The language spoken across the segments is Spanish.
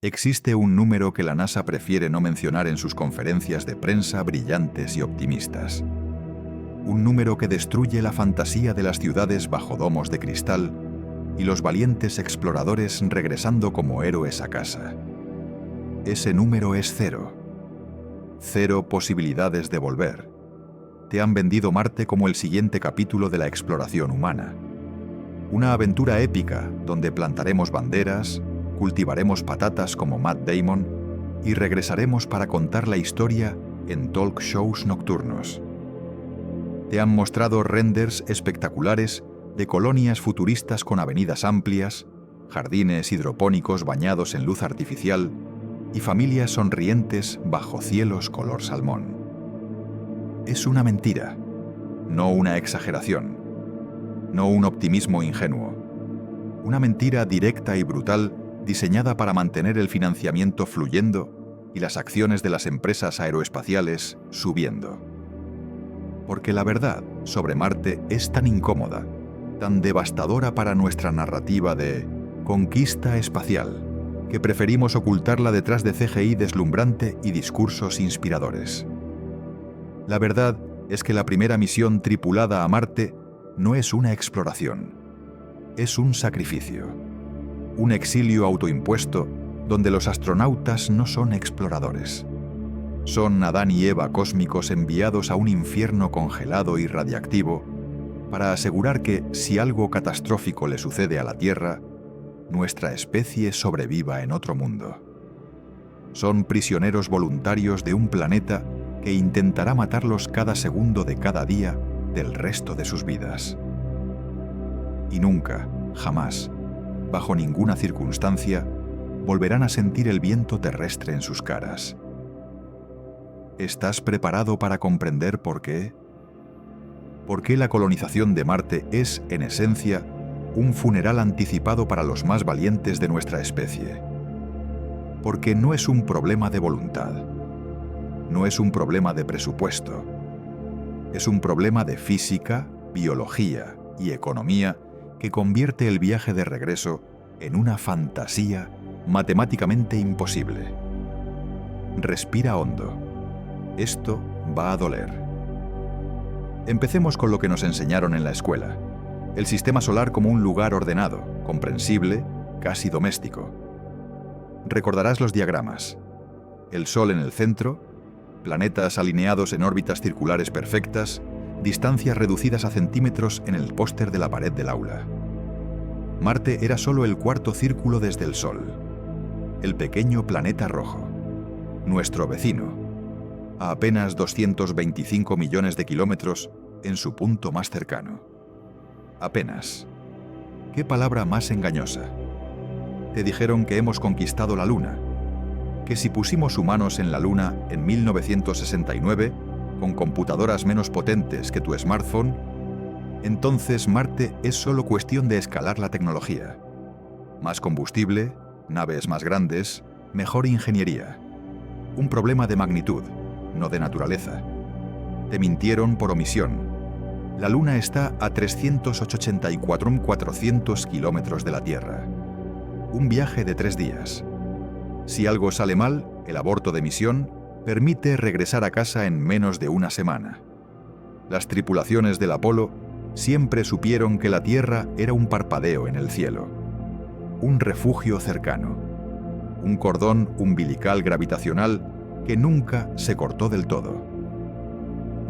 Existe un número que la NASA prefiere no mencionar en sus conferencias de prensa brillantes y optimistas. Un número que destruye la fantasía de las ciudades bajo domos de cristal y los valientes exploradores regresando como héroes a casa. Ese número es 0. 0 posibilidades de volver. Te han vendido Marte como el siguiente capítulo de la exploración humana. Una aventura épica donde plantaremos banderas, cultivaremos patatas como Matt Damon y regresaremos para contar la historia en talk shows nocturnos. Te han mostrado renders espectaculares de colonias futuristas con avenidas amplias, jardines hidropónicos bañados en luz artificial y familias sonrientes bajo cielos color salmón. Es una mentira, no una exageración, no un optimismo ingenuo. Una mentira directa y brutal diseñada para mantener el financiamiento fluyendo y las acciones de las empresas aeroespaciales subiendo. Porque la verdad sobre Marte es tan incómoda, tan devastadora para nuestra narrativa de conquista espacial, que preferimos ocultarla detrás de CGI deslumbrante y discursos inspiradores. La verdad es que la primera misión tripulada a Marte no es una exploración, es un sacrificio. Un exilio autoimpuesto donde los astronautas no son exploradores. Son Adán y Eva cósmicos enviados a un infierno congelado y radiactivo para asegurar que, si algo catastrófico le sucede a la Tierra, nuestra especie sobreviva en otro mundo. Son prisioneros voluntarios de un planeta que intentará matarlos cada segundo de cada día del resto de sus vidas. Y nunca, jamás, bajo ninguna circunstancia, volverán a sentir el viento terrestre en sus caras. ¿Estás preparado para comprender por qué? ¿Por qué la colonización de Marte es, en esencia, un funeral anticipado para los más valientes de nuestra especie? Porque no es un problema de voluntad, no es un problema de presupuesto, es un problema de física, biología y economía que convierte el viaje de regreso en una fantasía matemáticamente imposible. Respira hondo. Esto va a doler. Empecemos con lo que nos enseñaron en la escuela. El sistema solar como un lugar ordenado, comprensible, casi doméstico. Recordarás los diagramas. El Sol en el centro, planetas alineados en órbitas circulares perfectas, distancias reducidas a centímetros en el póster de la pared del aula. Marte era solo el cuarto círculo desde el Sol, el pequeño planeta rojo, nuestro vecino, a apenas 225 millones de kilómetros en su punto más cercano. Apenas. ¿Qué palabra más engañosa? Te dijeron que hemos conquistado la Luna, que si pusimos humanos en la Luna en 1969, con computadoras menos potentes que tu smartphone, entonces Marte es solo cuestión de escalar la tecnología. Más combustible, naves más grandes, mejor ingeniería. Un problema de magnitud, no de naturaleza. Te mintieron por omisión. La Luna está a 384.400 kilómetros de la Tierra. Un viaje de 3 días. Si algo sale mal, el aborto de misión permite regresar a casa en menos de una semana. Las tripulaciones del Apolo siempre supieron que la Tierra era un parpadeo en el cielo, un refugio cercano, un cordón umbilical gravitacional que nunca se cortó del todo.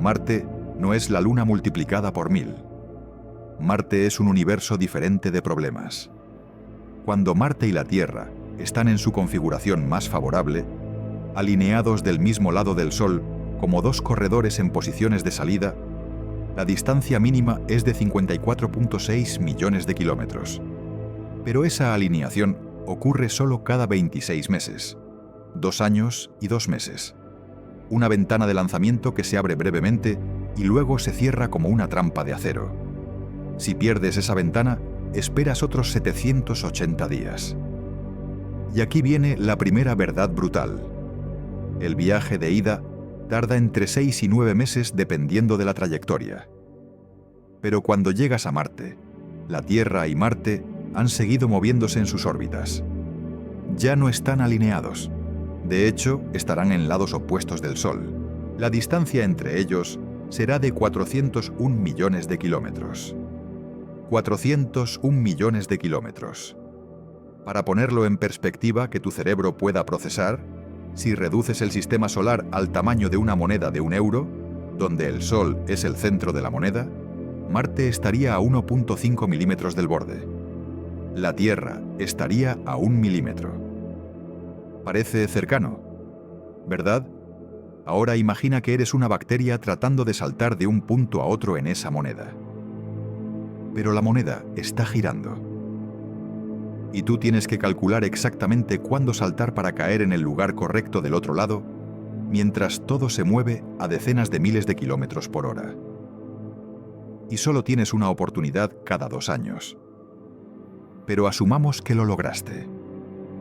Marte no es la Luna multiplicada por 1000. Marte es un universo diferente de problemas. Cuando Marte y la Tierra están en su configuración más favorable, alineados del mismo lado del Sol como dos corredores en posiciones de salida, la distancia mínima es de 54.6 millones de kilómetros. Pero esa alineación ocurre solo cada 26 meses, 2 años y 2 meses. Una ventana de lanzamiento que se abre brevemente y luego se cierra como una trampa de acero. Si pierdes esa ventana, esperas otros 780 días. Y aquí viene la primera verdad brutal. El viaje de ida tarda entre 6 y 9 meses dependiendo de la trayectoria. Pero cuando llegas a Marte, la Tierra y Marte han seguido moviéndose en sus órbitas. ya no están alineados. De hecho, estarán en lados opuestos del Sol. La distancia entre ellos será de 401 millones de kilómetros. 401 millones de kilómetros. Para ponerlo en perspectiva que tu cerebro pueda procesar, si reduces el sistema solar al tamaño de una moneda de 1 euro, donde el Sol es el centro de la moneda, Marte estaría a 1,5 milímetros del borde. La Tierra estaría a 1 milímetro. Parece cercano, ¿verdad? Ahora imagina que eres una bacteria tratando de saltar de un punto a otro en esa moneda. Pero la moneda está girando. Y tú tienes que calcular exactamente cuándo saltar para caer en el lugar correcto del otro lado, mientras todo se mueve a decenas de miles de kilómetros por hora. Y solo tienes una oportunidad cada 2 años. Pero asumamos que lo lograste,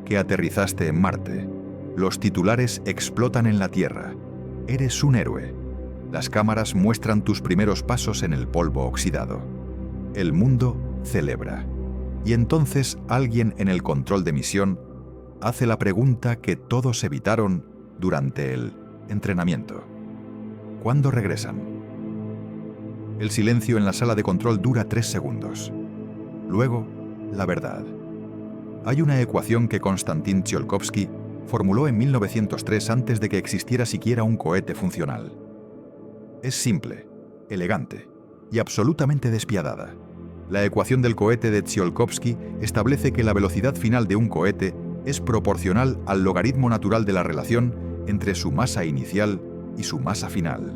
que aterrizaste en Marte. Los titulares explotan en la Tierra. Eres un héroe. Las cámaras muestran tus primeros pasos en el polvo oxidado. El mundo celebra. Y entonces alguien en el control de misión hace la pregunta que todos evitaron durante el entrenamiento. ¿Cuándo regresan? El silencio en la sala de control dura 3 segundos. Luego, la verdad. Hay una ecuación que Konstantin Tsiolkovsky formuló en 1903 antes de que existiera siquiera un cohete funcional. Es simple, elegante y absolutamente despiadada. La ecuación del cohete de Tsiolkovsky establece que la velocidad final de un cohete es proporcional al logaritmo natural de la relación entre su masa inicial y su masa final.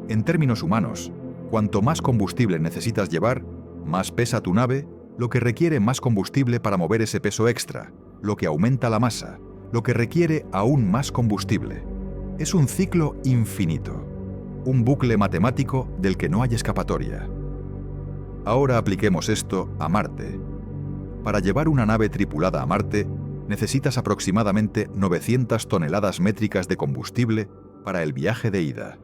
En términos humanos, cuanto más combustible necesitas llevar, más pesa tu nave, lo que requiere más combustible para mover ese peso extra, lo que aumenta la masa, lo que requiere aún más combustible. Es un ciclo infinito, un bucle matemático del que no hay escapatoria. Ahora apliquemos esto a Marte. Para llevar una nave tripulada a Marte, necesitas aproximadamente 900 toneladas métricas de combustible para el viaje de ida.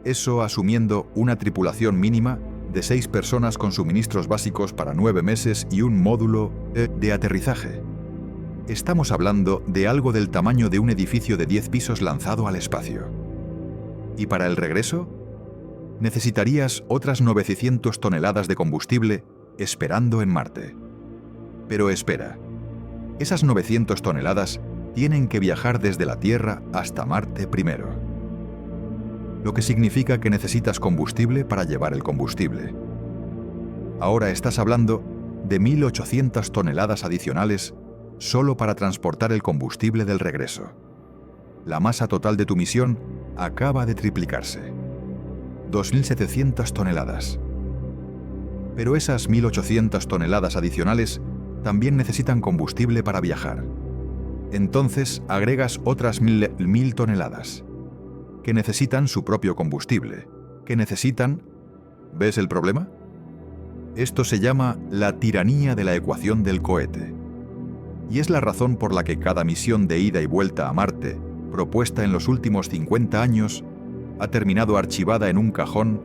Eso asumiendo una tripulación mínima de 6 personas con suministros básicos para 9 meses y un módulo de aterrizaje. Estamos hablando de algo del tamaño de un edificio de 10 pisos lanzado al espacio. ¿Y para el regreso? Necesitarías otras 900 toneladas de combustible esperando en Marte. Pero espera, esas 900 toneladas tienen que viajar desde la Tierra hasta Marte primero. Lo que significa que necesitas combustible para llevar el combustible. Ahora estás hablando de 1.800 toneladas adicionales solo para transportar el combustible del regreso. La masa total de tu misión acaba de triplicarse. 2.700 toneladas. Pero esas 1.800 toneladas adicionales también necesitan combustible para viajar. Entonces agregas otras 1.000 toneladas, que necesitan su propio combustible, que necesitan... ¿Ves el problema? Esto se llama la tiranía de la ecuación del cohete. Y es la razón por la que cada misión de ida y vuelta a Marte, propuesta en los últimos 50 años, ha terminado archivada en un cajón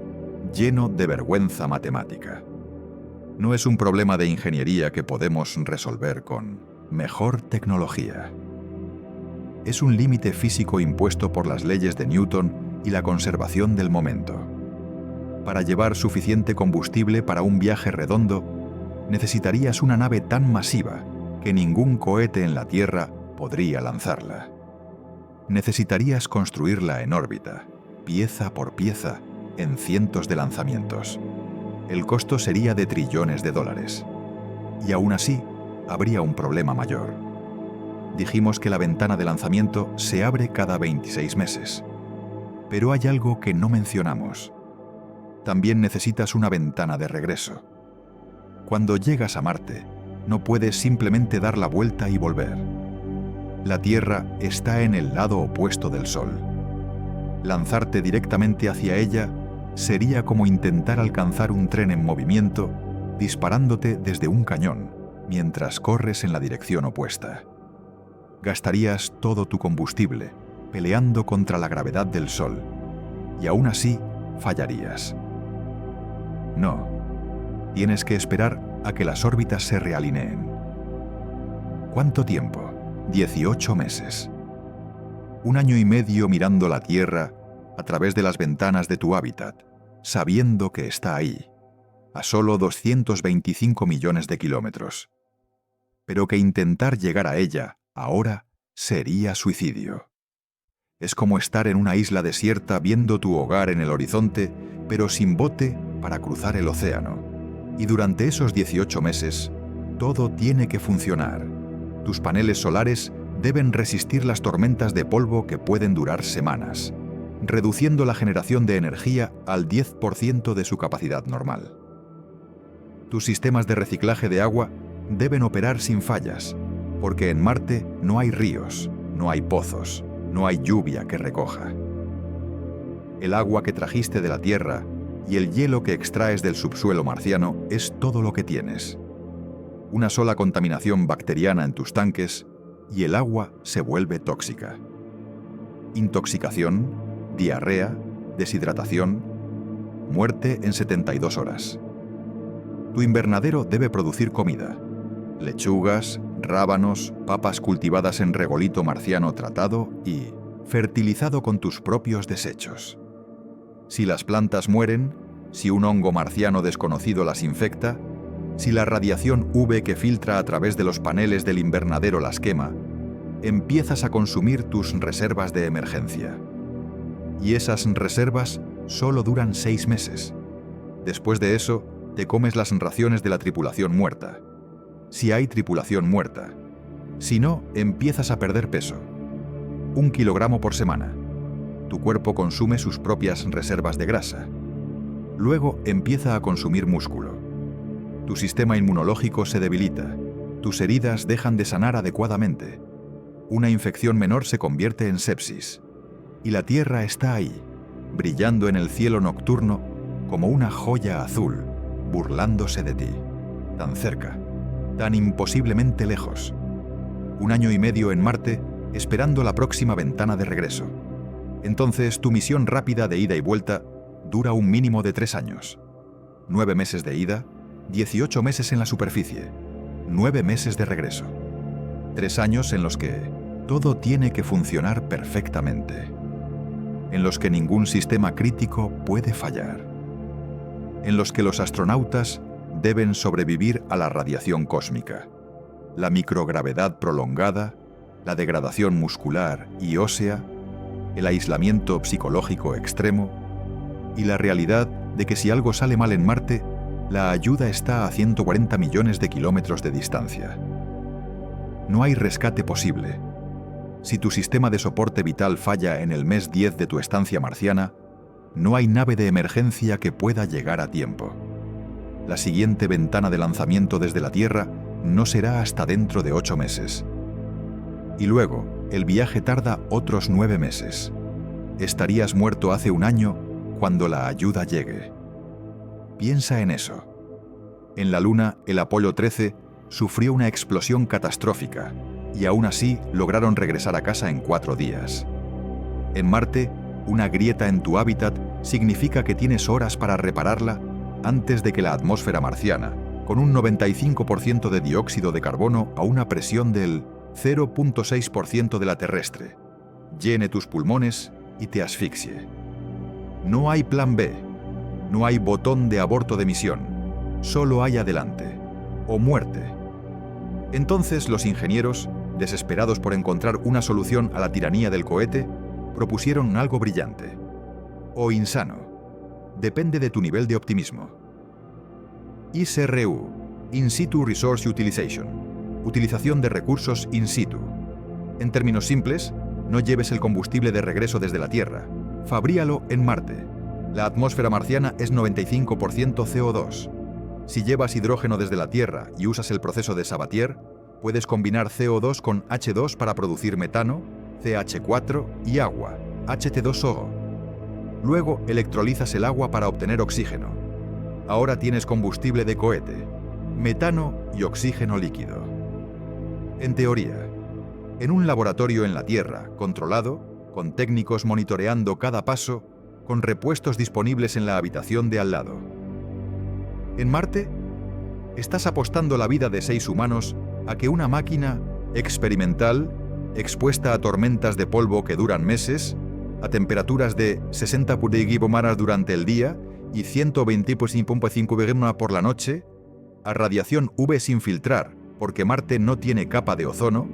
lleno de vergüenza matemática. No es un problema de ingeniería que podemos resolver con mejor tecnología. Es un límite físico impuesto por las leyes de Newton y la conservación del momento. Para llevar suficiente combustible para un viaje redondo, necesitarías una nave tan masiva que ningún cohete en la Tierra podría lanzarla. Necesitarías construirla en órbita, pieza por pieza, en cientos de lanzamientos. El costo sería de trillones de dólares. Y aún así, habría un problema mayor. Dijimos que la ventana de lanzamiento se abre cada 26 meses. Pero hay algo que no mencionamos. También necesitas una ventana de regreso. Cuando llegas a Marte, no puedes simplemente dar la vuelta y volver. La Tierra está en el lado opuesto del Sol. Lanzarte directamente hacia ella sería como intentar alcanzar un tren en movimiento disparándote desde un cañón mientras corres en la dirección opuesta. Gastarías todo tu combustible peleando contra la gravedad del Sol y aún así fallarías. No, tienes que esperar a que las órbitas se realineen. ¿Cuánto tiempo? 18 meses. Un año y medio mirando la Tierra a través de las ventanas de tu hábitat, sabiendo que está ahí, a solo 225 millones de kilómetros. Pero que intentar llegar a ella, ahora, sería suicidio. Es como estar en una isla desierta viendo tu hogar en el horizonte, pero sin bote para cruzar el océano. Y durante esos 18 meses, todo tiene que funcionar. Tus paneles solares deben resistir las tormentas de polvo que pueden durar semanas, reduciendo la generación de energía al 10% de su capacidad normal. Tus sistemas de reciclaje de agua deben operar sin fallas, porque en Marte no hay ríos, no hay pozos, no hay lluvia que recoja. El agua que trajiste de la Tierra y el hielo que extraes del subsuelo marciano es todo lo que tienes. Una sola contaminación bacteriana en tus tanques y el agua se vuelve tóxica. Intoxicación, diarrea, deshidratación, muerte en 72 horas. Tu invernadero debe producir comida: lechugas, rábanos, papas cultivadas en regolito marciano tratado y fertilizado con tus propios desechos. Si las plantas mueren, si un hongo marciano desconocido las infecta, si la radiación UV que filtra a través de los paneles del invernadero las quema, empiezas a consumir tus reservas de emergencia. Y esas reservas solo duran 6 meses. Después de eso, te comes las raciones de la tripulación muerta. Si hay tripulación muerta. Si no, empiezas a perder peso. 1 kilogramo por semana. Tu cuerpo consume sus propias reservas de grasa. Luego empieza a consumir músculo. Tu sistema inmunológico se debilita. Tus heridas dejan de sanar adecuadamente. Una infección menor se convierte en sepsis. Y la Tierra está ahí, brillando en el cielo nocturno como una joya azul, burlándose de ti. Tan cerca, tan imposiblemente lejos. 1 año y medio en Marte, esperando la próxima ventana de regreso. Entonces, tu misión rápida de ida y vuelta dura un mínimo de 3 años. 9 meses de ida, 18 meses en la superficie, 9 meses de regreso. 3 años en los que todo tiene que funcionar perfectamente. En los que ningún sistema crítico puede fallar. En los que los astronautas deben sobrevivir a la radiación cósmica, la microgravedad prolongada, la degradación muscular y ósea, el aislamiento psicológico extremo y la realidad de que si algo sale mal en Marte, la ayuda está a 140 millones de kilómetros de distancia. No hay rescate posible. Si tu sistema de soporte vital falla en el mes 10 de tu estancia marciana, no hay nave de emergencia que pueda llegar a tiempo. La siguiente ventana de lanzamiento desde la Tierra no será hasta dentro de 8 meses. Y luego, el viaje tarda otros 9 meses. Estarías muerto hace 1 año cuando la ayuda llegue. Piensa en eso. En la Luna, el Apolo 13 sufrió una explosión catastrófica y aún así lograron regresar a casa en 4 días. En Marte, una grieta en tu hábitat significa que tienes horas para repararla antes de que la atmósfera marciana, con un 95% de dióxido de carbono a una presión del 0.6% de la terrestre, llene tus pulmones y te asfixie. No hay plan B, no hay botón de aborto de misión, solo hay adelante, o muerte. Entonces los ingenieros, desesperados por encontrar una solución a la tiranía del cohete, propusieron algo brillante, o insano, depende de tu nivel de optimismo. ISRU, In Situ Resource Utilization, utilización de recursos in situ. En términos simples, no lleves el combustible de regreso desde la Tierra, fabríalo en Marte. La atmósfera marciana es 95% CO2. Si llevas hidrógeno desde la Tierra y usas el proceso de Sabatier, puedes combinar CO2 con H2 para producir metano, CH4 y agua, HT2O. Luego electrolizas el agua para obtener oxígeno. Ahora tienes combustible de cohete, metano y oxígeno líquido. En teoría, en un laboratorio en la Tierra, controlado, con técnicos monitoreando cada paso, con repuestos disponibles en la habitación de al lado. En Marte, estás apostando la vida de 6 humanos a que una máquina Experimental, expuesta a tormentas de polvo que duran meses, a temperaturas de 60 pulgadas durante el día y 120,5 grados por la noche, a radiación UV sin filtrar, porque Marte no tiene capa de ozono,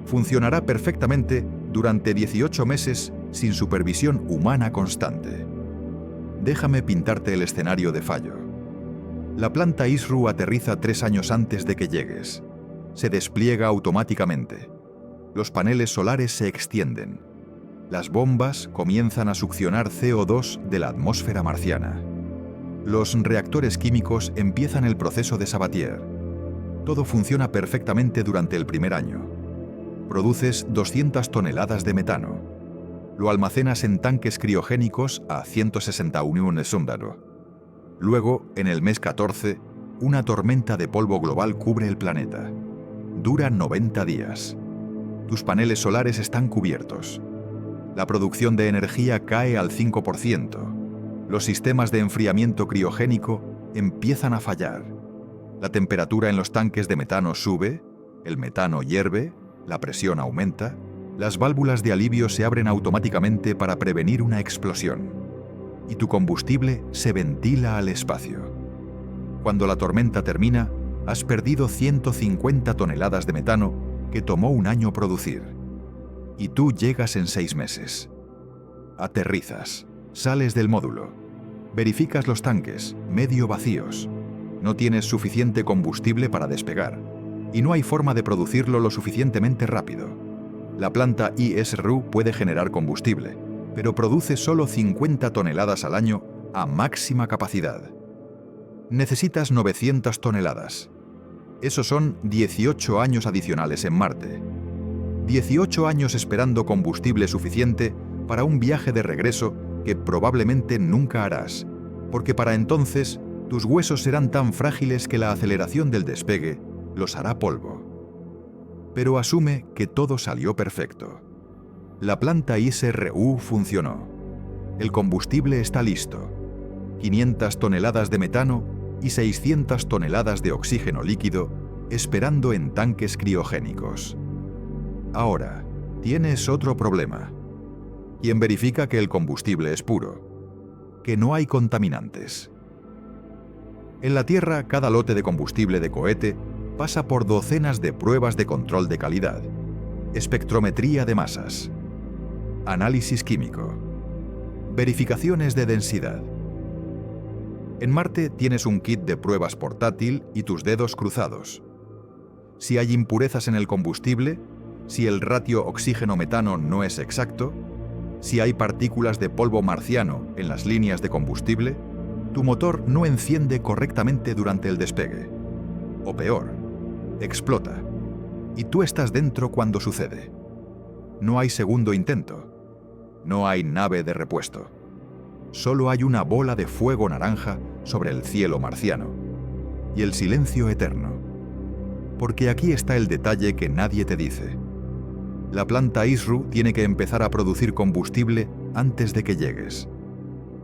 funcionará perfectamente durante 18 meses sin supervisión humana constante. Déjame pintarte el escenario de fallo. La planta ISRU aterriza 3 años antes de que llegues. Se despliega automáticamente. Los paneles solares se extienden. Las bombas comienzan a succionar CO2 de la atmósfera marciana. Los reactores químicos empiezan el proceso de Sabatier. Todo funciona perfectamente durante el primer año. Produces 200 toneladas de metano. Lo almacenas en tanques criogénicos a 161 Sundaro. Luego, en el mes 14, una tormenta de polvo global cubre el planeta. Dura 90 días. Tus paneles solares están cubiertos. La producción de energía cae al 5%. Los sistemas de enfriamiento criogénico empiezan a fallar. La temperatura en los tanques de metano sube, el metano hierve, la presión aumenta, las válvulas de alivio se abren automáticamente para prevenir una explosión. Y tu combustible se ventila al espacio. Cuando la tormenta termina, has perdido 150 toneladas de metano que tomó un año producir. Y tú llegas en 6 meses. Aterrizas, sales del módulo, verificas los tanques, medio vacíos. No tienes suficiente combustible para despegar, y no hay forma de producirlo lo suficientemente rápido. La planta ISRU puede generar combustible, pero produce solo 50 toneladas al año a máxima capacidad. Necesitas 900 toneladas. Esos son 18 años adicionales en Marte. 18 años esperando combustible suficiente para un viaje de regreso que probablemente nunca harás, porque para entonces tus huesos serán tan frágiles que la aceleración del despegue los hará polvo. Pero asume que todo salió perfecto. La planta ISRU funcionó. El combustible está listo. 500 toneladas de metano y 600 toneladas de oxígeno líquido esperando en tanques criogénicos. Ahora, tienes otro problema. ¿Quién verifica que el combustible es puro? Que no hay contaminantes. En la Tierra, cada lote de combustible de cohete pasa por docenas de pruebas de control de calidad, espectrometría de masas, análisis químico, verificaciones de densidad. En Marte tienes un kit de pruebas portátil y tus dedos cruzados. Si hay impurezas en el combustible, si el ratio oxígeno-metano no es exacto, si hay partículas de polvo marciano en las líneas de combustible, tu motor no enciende correctamente durante el despegue. O peor, explota. Y tú estás dentro cuando sucede. No hay segundo intento. No hay nave de repuesto. Solo hay una bola de fuego naranja sobre el cielo marciano. Y el silencio eterno. Porque aquí está el detalle que nadie te dice. La planta ISRU tiene que empezar a producir combustible antes de que llegues.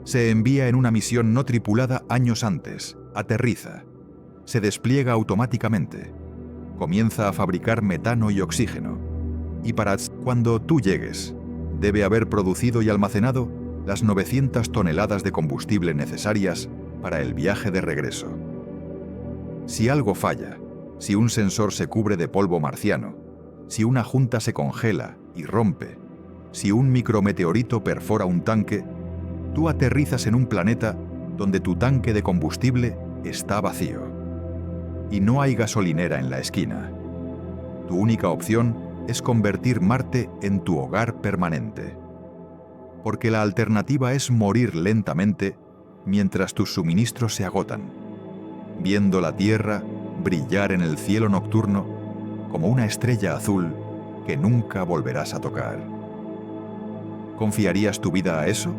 Se envía en una misión no tripulada años antes, aterriza, se despliega automáticamente, comienza a fabricar metano y oxígeno, y para cuando tú llegues, debe haber producido y almacenado las 900 toneladas de combustible necesarias para el viaje de regreso. Si algo falla, si un sensor se cubre de polvo marciano, si una junta se congela y rompe, si un micrometeorito perfora un tanque, tú aterrizas en un planeta donde tu tanque de combustible está vacío. Y no hay gasolinera en la esquina. Tu única opción es convertir Marte en tu hogar permanente. Porque la alternativa es morir lentamente mientras tus suministros se agotan, viendo la Tierra brillar en el cielo nocturno como una estrella azul que nunca volverás a tocar. ¿Confiarías tu vida a eso?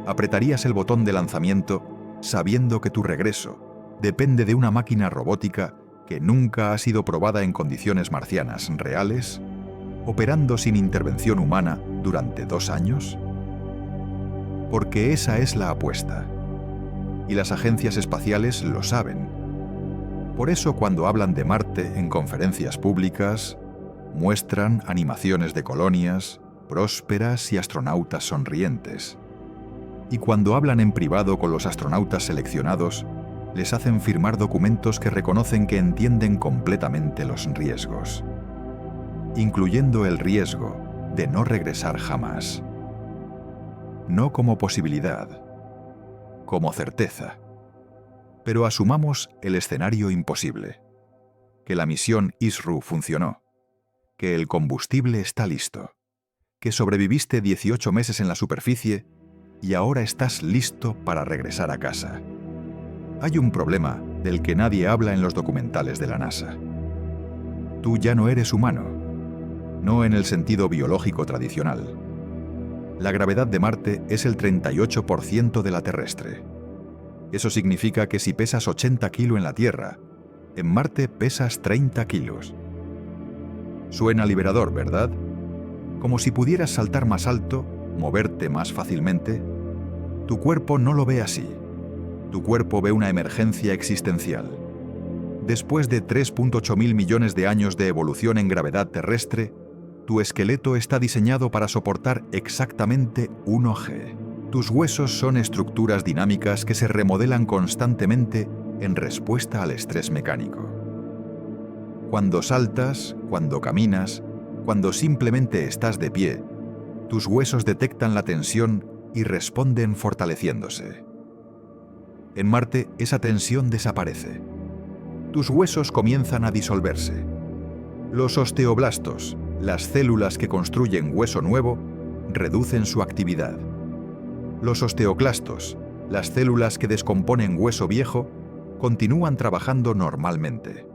¿Apretarías el botón de lanzamiento sabiendo que tu regreso depende de una máquina robótica que nunca ha sido probada en condiciones marcianas reales, operando sin intervención humana durante 2 años? Porque esa es la apuesta. Y las agencias espaciales lo saben. Por eso cuando hablan de Marte en conferencias públicas, Muestran animaciones de colonias, prósperas y astronautas sonrientes. Y cuando hablan en privado con los astronautas seleccionados, les hacen firmar documentos que reconocen que entienden completamente los riesgos, incluyendo el riesgo de no regresar jamás. No como posibilidad, como certeza. Pero asumamos el escenario imposible, que la misión ISRU funcionó, que el combustible está listo, que sobreviviste 18 meses en la superficie y ahora estás listo para regresar a casa. Hay un problema del que nadie habla en los documentales de la NASA. Tú ya no eres humano, no en el sentido biológico tradicional. La gravedad de Marte es el 38% de la terrestre. Eso significa que si pesas 80 kilos en la Tierra, en Marte pesas 30 kilos. Suena liberador, ¿verdad? Como si pudieras saltar más alto, moverte más fácilmente. Tu cuerpo no lo ve así. Tu cuerpo ve una emergencia existencial. Después de 3.8 mil millones de años de evolución en gravedad terrestre, tu esqueleto está diseñado para soportar exactamente 1G. Tus huesos son estructuras dinámicas que se remodelan constantemente en respuesta al estrés mecánico. Cuando saltas, cuando caminas, cuando simplemente estás de pie, tus huesos detectan la tensión y responden fortaleciéndose. En Marte, esa tensión desaparece. Tus huesos comienzan a disolverse. Los osteoblastos, las células que construyen hueso nuevo, reducen su actividad. Los osteoclastos, las células que descomponen hueso viejo, continúan trabajando normalmente.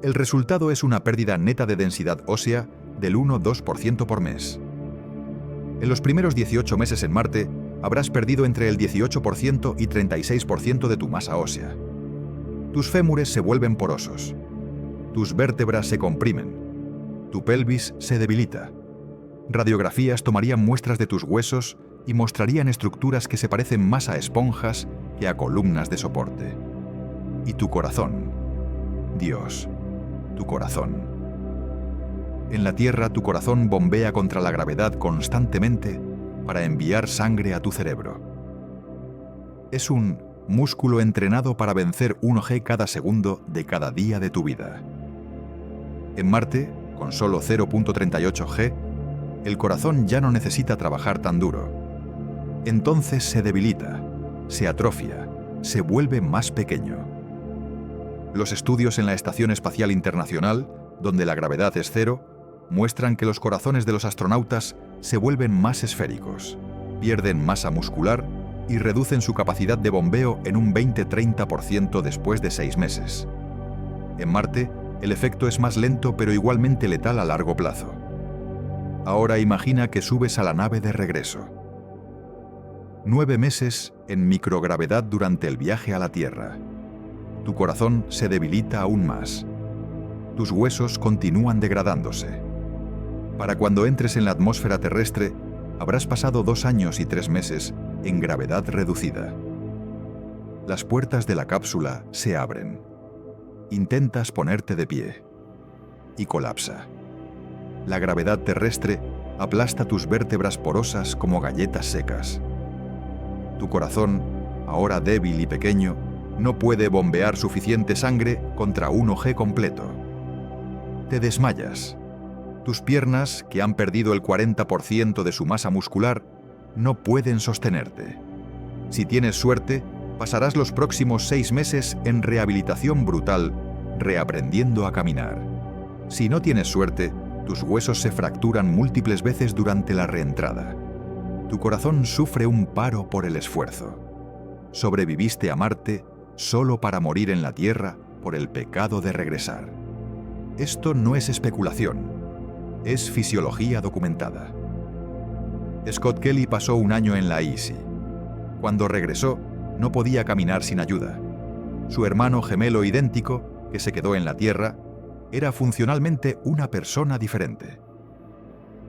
El resultado es una pérdida neta de densidad ósea del 1-2% por mes. En los primeros 18 meses en Marte, habrás perdido entre el 18% y 36% de tu masa ósea. Tus fémures se vuelven porosos. Tus vértebras se comprimen. Tu pelvis se debilita. Radiografías tomarían muestras de tus huesos y mostrarían estructuras que se parecen más a esponjas que a columnas de soporte. Y tu corazón. Dios, tu corazón. En la Tierra, tu corazón bombea contra la gravedad constantemente para enviar sangre a tu cerebro. Es un músculo entrenado para vencer 1G cada segundo de cada día de tu vida. En Marte, con solo 0.38 G, el corazón ya no necesita trabajar tan duro. Entonces se debilita, se atrofia, se vuelve más pequeño. Los estudios en la Estación Espacial Internacional, donde la gravedad es cero, muestran que los corazones de los astronautas se vuelven más esféricos, pierden masa muscular y reducen su capacidad de bombeo en un 20-30% después de 6 meses. En Marte, el efecto es más lento pero igualmente letal a largo plazo. Ahora imagina que subes a la nave de regreso. 9 meses en microgravedad durante el viaje a la Tierra. Tu corazón se debilita aún más. Tus huesos continúan degradándose. Para cuando entres en la atmósfera terrestre, habrás pasado 2 años y 3 meses en gravedad reducida. Las puertas de la cápsula se abren. Intentas ponerte de pie. Y colapsa. La gravedad terrestre aplasta tus vértebras porosas como galletas secas. Tu corazón, ahora débil y pequeño, no puede bombear suficiente sangre contra 1G completo. Te desmayas. Tus piernas, que han perdido el 40% de su masa muscular, no pueden sostenerte. Si tienes suerte, pasarás los próximos 6 meses en rehabilitación brutal, reaprendiendo a caminar. Si no tienes suerte, tus huesos se fracturan múltiples veces durante la reentrada. Tu corazón sufre un paro por el esfuerzo. Sobreviviste a Marte solo para morir en la Tierra por el pecado de regresar. Esto no es especulación. Es fisiología documentada. Scott Kelly pasó 1 año en la ISI. Cuando regresó, no podía caminar sin ayuda. Su hermano gemelo idéntico, que se quedó en la Tierra, era funcionalmente una persona diferente.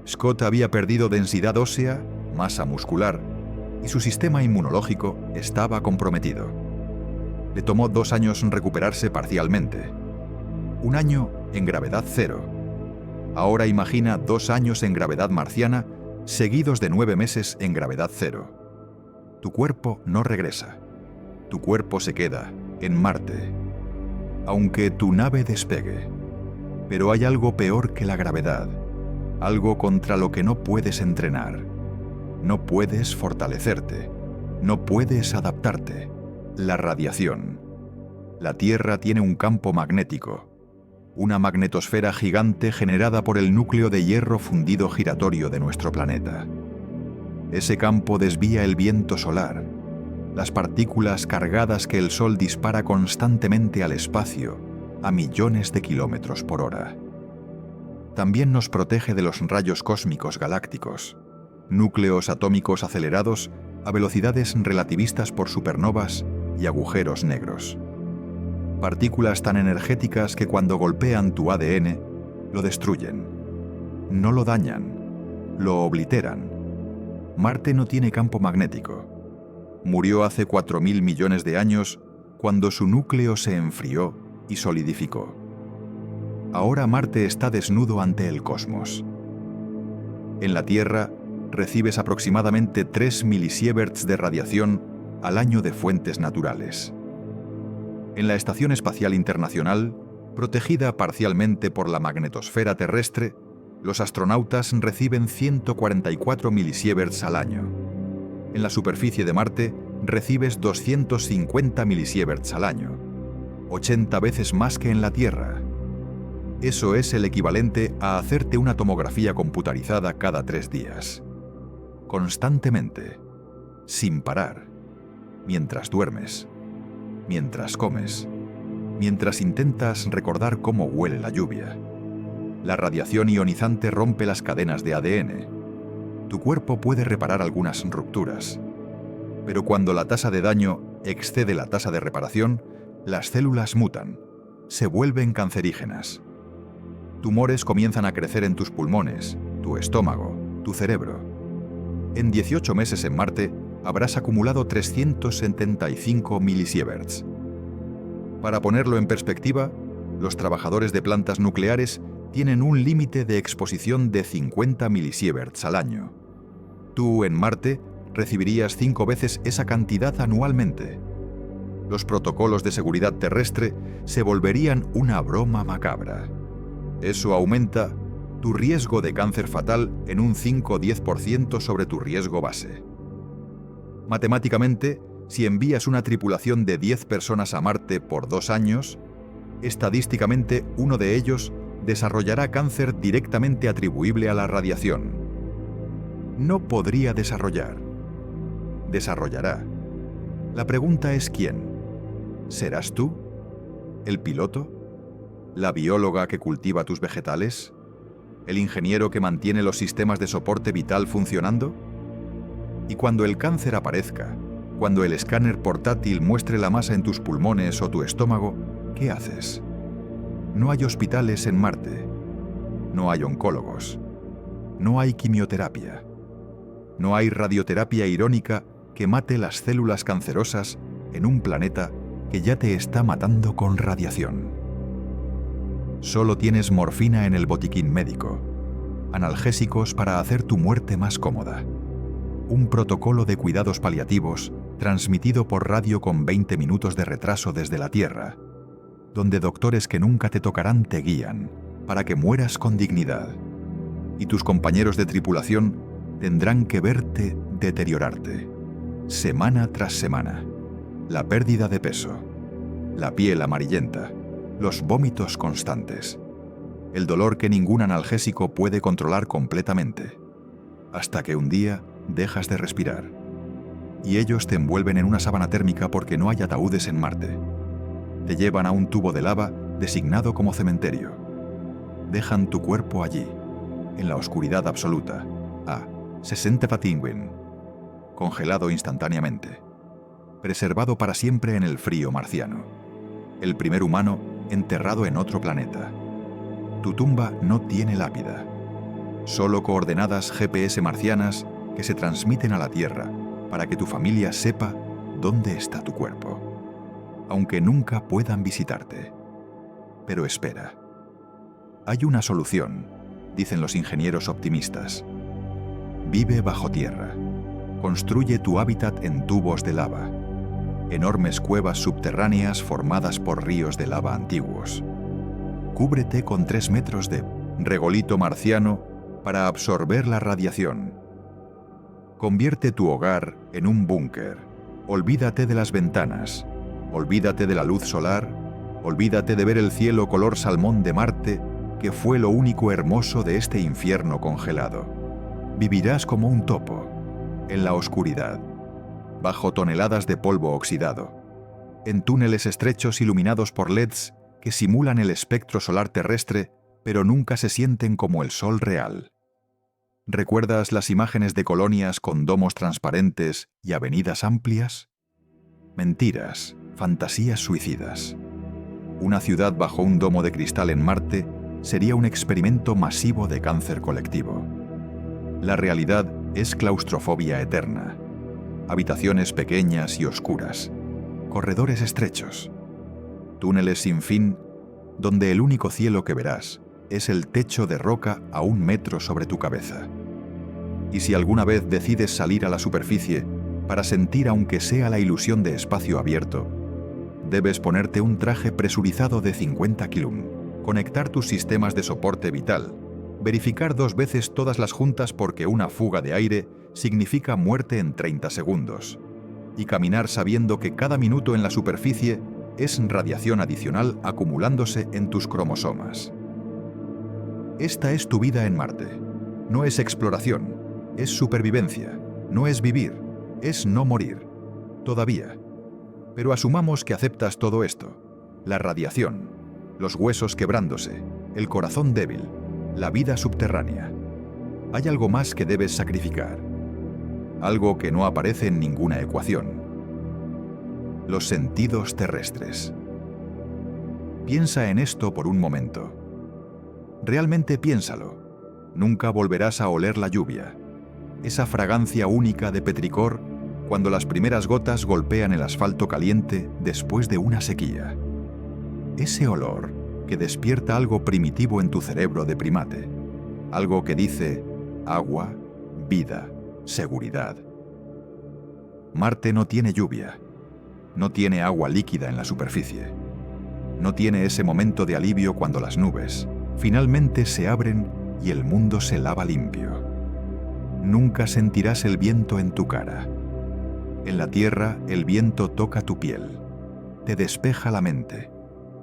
Scott había perdido densidad ósea, masa muscular, y su sistema inmunológico estaba comprometido. Le tomó 2 años recuperarse parcialmente. 1 año en gravedad cero. Ahora imagina 2 años en gravedad marciana seguidos de 9 meses en gravedad cero. Tu cuerpo no regresa. Tu cuerpo se queda en Marte, aunque tu nave despegue. Pero hay algo peor que la gravedad, algo contra lo que no puedes entrenar. No puedes fortalecerte, no puedes adaptarte. La radiación. La Tierra tiene un campo magnético, una magnetosfera gigante generada por el núcleo de hierro fundido giratorio de nuestro planeta. Ese campo desvía el viento solar, las partículas cargadas que el Sol dispara constantemente al espacio a millones de kilómetros por hora. También nos protege de los rayos cósmicos galácticos, núcleos atómicos acelerados a velocidades relativistas por supernovas y agujeros negros. Partículas tan energéticas que cuando golpean tu ADN, lo destruyen. No lo dañan, lo obliteran. Marte no tiene campo magnético. Murió hace 4.000 millones de años cuando su núcleo se enfrió y solidificó. Ahora Marte está desnudo ante el cosmos. En la Tierra recibes aproximadamente 3 milisieverts de radiación al año de fuentes naturales. En la Estación Espacial Internacional, protegida parcialmente por la magnetosfera terrestre, los astronautas reciben 144 milisieverts al año. En la superficie de Marte recibes 250 milisieverts al año, 80 veces más que en la Tierra. Eso es el equivalente a hacerte una tomografía computarizada cada 3 días. Constantemente, sin parar, mientras duermes, mientras comes, mientras intentas recordar cómo huele la lluvia. La radiación ionizante rompe las cadenas de ADN. Tu cuerpo puede reparar algunas rupturas, pero cuando la tasa de daño excede la tasa de reparación, las células mutan, se vuelven cancerígenas. Tumores comienzan a crecer en tus pulmones, tu estómago, tu cerebro. En 18 meses en Marte habrás acumulado 375 milisieverts. Para ponerlo en perspectiva, los trabajadores de plantas nucleares tienen un límite de exposición de 50 milisieverts al año. Tú, en Marte, recibirías 5 veces esa cantidad anualmente. Los protocolos de seguridad terrestre se volverían una broma macabra. Eso aumenta tu riesgo de cáncer fatal en un 5-10% sobre tu riesgo base. Matemáticamente, si envías una tripulación de 10 personas a Marte por 2 años, estadísticamente uno de ellos desarrollará cáncer directamente atribuible a la radiación. No podría desarrollar. Desarrollará. La pregunta es ¿quién? ¿Serás tú? ¿El piloto? ¿La bióloga que cultiva tus vegetales? ¿El ingeniero que mantiene los sistemas de soporte vital funcionando? Y cuando el cáncer aparezca, cuando el escáner portátil muestre la masa en tus pulmones o tu estómago, ¿qué haces? No hay hospitales en Marte. No hay oncólogos. No hay quimioterapia. No hay radioterapia irónica que mate las células cancerosas en un planeta que ya te está matando con radiación. Solo tienes morfina en el botiquín médico, analgésicos para hacer tu muerte más cómoda. Un protocolo de cuidados paliativos transmitido por radio con 20 minutos de retraso desde la Tierra, donde doctores que nunca te tocarán te guían para que mueras con dignidad. Y tus compañeros de tripulación tendrán que verte deteriorarte, semana tras semana. La pérdida de peso, la piel amarillenta, los vómitos constantes, el dolor que ningún analgésico puede controlar completamente, hasta que un día dejas de respirar. Y ellos te envuelven en una sábana térmica porque no hay ataúdes en Marte. Te llevan a un tubo de lava designado como cementerio. Dejan tu cuerpo allí, en la oscuridad absoluta, a 60 Fatingwin, congelado instantáneamente, preservado para siempre en el frío marciano. El primer humano enterrado en otro planeta. Tu tumba no tiene lápida, solo coordenadas GPS marcianas que se transmiten a la Tierra para que tu familia sepa dónde está tu cuerpo, aunque nunca puedan visitarte. Pero espera, hay una solución, dicen los ingenieros optimistas. Vive bajo tierra. Construye tu hábitat en tubos de lava, enormes cuevas subterráneas formadas por ríos de lava antiguos. Cúbrete con 3 metros de regolito marciano para absorber la radiación. Convierte tu hogar en un búnker. Olvídate de las ventanas, olvídate de la luz solar, olvídate de ver el cielo color salmón de Marte, que fue lo único hermoso de este infierno congelado. Vivirás como un topo, en la oscuridad, bajo toneladas de polvo oxidado, en túneles estrechos iluminados por LEDs que simulan el espectro solar terrestre, pero nunca se sienten como el sol real. ¿Recuerdas las imágenes de colonias con domos transparentes y avenidas amplias? Mentiras, fantasías suicidas. Una ciudad bajo un domo de cristal en Marte sería un experimento masivo de cáncer colectivo. La realidad es claustrofobia eterna. Habitaciones pequeñas y oscuras, corredores estrechos, túneles sin fin, donde el único cielo que verás es el techo de roca a 1 metro sobre tu cabeza. Y si alguna vez decides salir a la superficie para sentir aunque sea la ilusión de espacio abierto, debes ponerte un traje presurizado de 50 kilum, conectar tus sistemas de soporte vital, verificar 2 veces todas las juntas porque una fuga de aire significa muerte en 30 segundos, y caminar sabiendo que cada minuto en la superficie es radiación adicional acumulándose en tus cromosomas. Esta es tu vida en Marte. No es exploración, es supervivencia, no es vivir, es no morir. Todavía. Pero asumamos que aceptas todo esto. La radiación, los huesos quebrándose, el corazón débil, la vida subterránea. Hay algo más que debes sacrificar. Algo que no aparece en ninguna ecuación. Los sentidos terrestres. Piensa en esto por un momento. Realmente piénsalo. Nunca volverás a oler la lluvia. Esa fragancia única de petricor cuando las primeras gotas golpean el asfalto caliente después de una sequía. Ese olor que despierta algo primitivo en tu cerebro de primate. Algo que dice agua, vida, seguridad. Marte no tiene lluvia. No tiene agua líquida en la superficie. No tiene ese momento de alivio cuando las nubes finalmente se abren y el mundo se lava limpio. Nunca sentirás el viento en tu cara. En la Tierra, el viento toca tu piel. Te despeja la mente.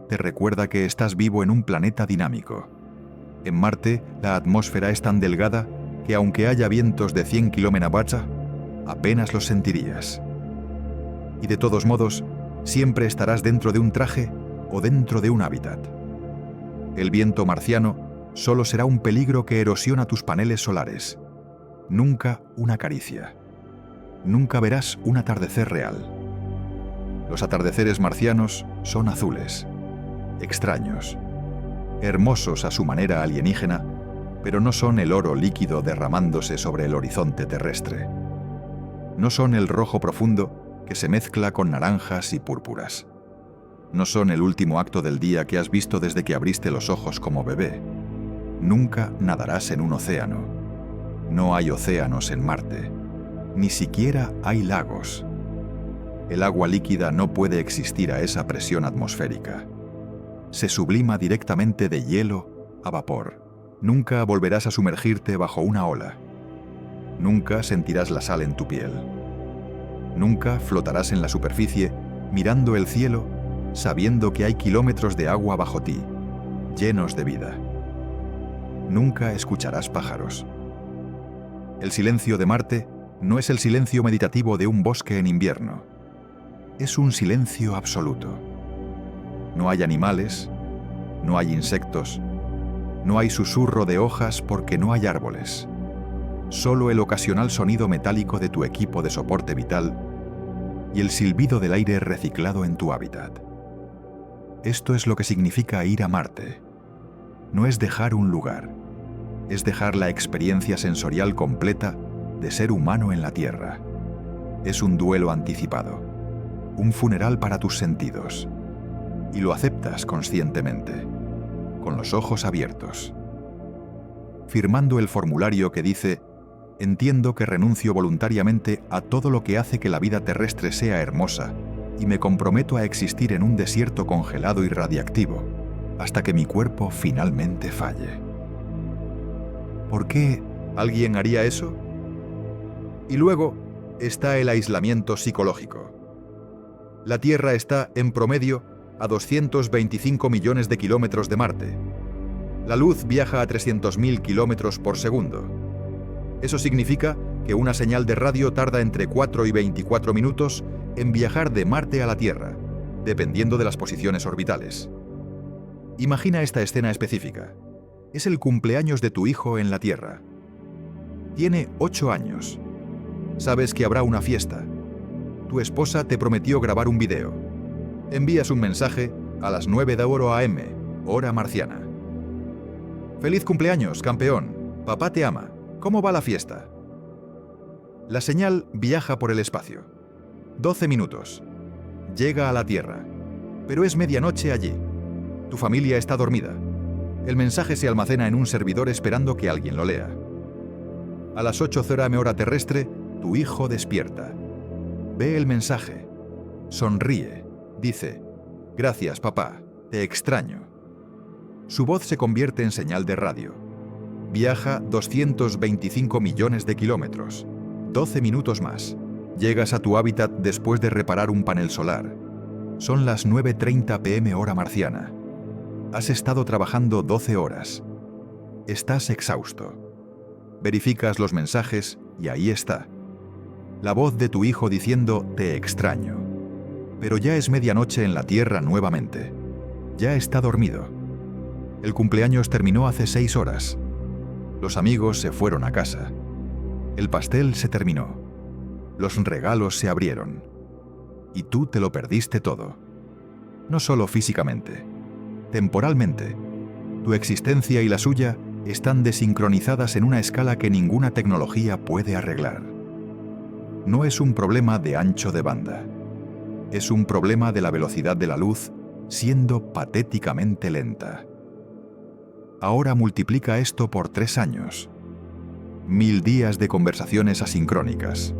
Te recuerda que estás vivo en un planeta dinámico. En Marte, la atmósfera es tan delgada que aunque haya vientos de 100 km/h, apenas los sentirías. Y de todos modos, siempre estarás dentro de un traje o dentro de un hábitat. El viento marciano solo será un peligro que erosiona tus paneles solares. Nunca una caricia. Nunca verás un atardecer real. Los atardeceres marcianos son azules, extraños, hermosos a su manera alienígena, pero no son el oro líquido derramándose sobre el horizonte terrestre. No son el rojo profundo que se mezcla con naranjas y púrpuras. No son el último acto del día que has visto desde que abriste los ojos como bebé. Nunca nadarás en un océano. No hay océanos en Marte. Ni siquiera hay lagos. El agua líquida no puede existir a esa presión atmosférica. Se sublima directamente de hielo a vapor. Nunca volverás a sumergirte bajo una ola. Nunca sentirás la sal en tu piel. Nunca flotarás en la superficie mirando el cielo, sabiendo que hay kilómetros de agua bajo ti, llenos de vida. Nunca escucharás pájaros. El silencio de Marte no es el silencio meditativo de un bosque en invierno. Es un silencio absoluto. No hay animales, no hay insectos, no hay susurro de hojas porque no hay árboles. Solo el ocasional sonido metálico de tu equipo de soporte vital y el silbido del aire reciclado en tu hábitat. Esto es lo que significa ir a Marte. No es dejar un lugar, es dejar la experiencia sensorial completa de ser humano en la Tierra. Es un duelo anticipado, un funeral para tus sentidos, y lo aceptas conscientemente, con los ojos abiertos. firmando el formulario que dice: «Entiendo que renuncio voluntariamente a todo lo que hace que la vida terrestre sea hermosa y me comprometo a existir en un desierto congelado y radiactivo hasta que mi cuerpo finalmente falle». ¿Por qué alguien haría eso? Y luego está el aislamiento psicológico. La Tierra está, en promedio, a 225 millones de kilómetros de Marte. La luz viaja a 300.000 kilómetros por segundo. Eso significa que una señal de radio tarda entre 4 y 24 minutos en viajar de Marte a la Tierra, dependiendo de las posiciones orbitales. Imagina esta escena específica. Es el cumpleaños de tu hijo en la Tierra. Tiene 8 años. Sabes que habrá una fiesta. Tu esposa te prometió grabar un video. Envías un mensaje a las 9:00 AM, hora marciana. «Feliz cumpleaños, campeón. Papá te ama. ¿Cómo va la fiesta?» La señal viaja por el espacio. 12 minutos. Llega a la Tierra. Pero es medianoche allí. Tu familia está dormida. El mensaje se almacena en un servidor esperando que alguien lo lea. A las 8:00 AM hora terrestre, tu hijo despierta. Ve el mensaje. Sonríe. Dice: «Gracias, papá. Te extraño». Su voz se convierte en señal de radio. Viaja 225 millones de kilómetros. 12 minutos más. Llegas a tu hábitat después de reparar un panel solar. Son las 9:30 PM hora marciana. Has estado trabajando 12 horas. Estás exhausto. Verificas los mensajes y ahí está. La voz de tu hijo diciendo: «Te extraño». Pero ya es medianoche en la Tierra nuevamente. Ya está dormido. El cumpleaños terminó hace 6 horas. Los amigos se fueron a casa. El pastel se terminó. Los regalos se abrieron. Y tú te lo perdiste todo. No solo físicamente. Temporalmente. Tu existencia y la suya están desincronizadas en una escala que ninguna tecnología puede arreglar. No es un problema de ancho de banda. Es un problema de la velocidad de la luz siendo patéticamente lenta. Ahora multiplica esto por 3 años. 1000 días de conversaciones asincrónicas.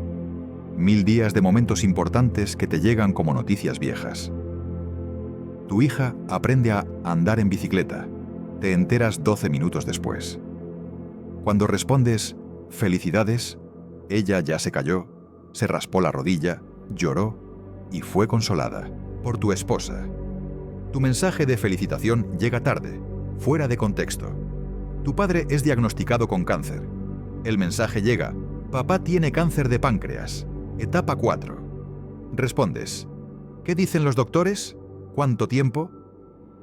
1000 días de momentos importantes que te llegan como noticias viejas. Tu hija aprende a andar en bicicleta. Te enteras 12 minutos después. Cuando respondes «Felicidades», ella ya se cayó, se raspó la rodilla, lloró y fue consolada por tu esposa. Tu mensaje de felicitación llega tarde, fuera de contexto. Tu padre es diagnosticado con cáncer. El mensaje llega: «Papá tiene cáncer de páncreas, etapa 4». Respondes: «¿Qué dicen los doctores? ¿Cuánto tiempo?»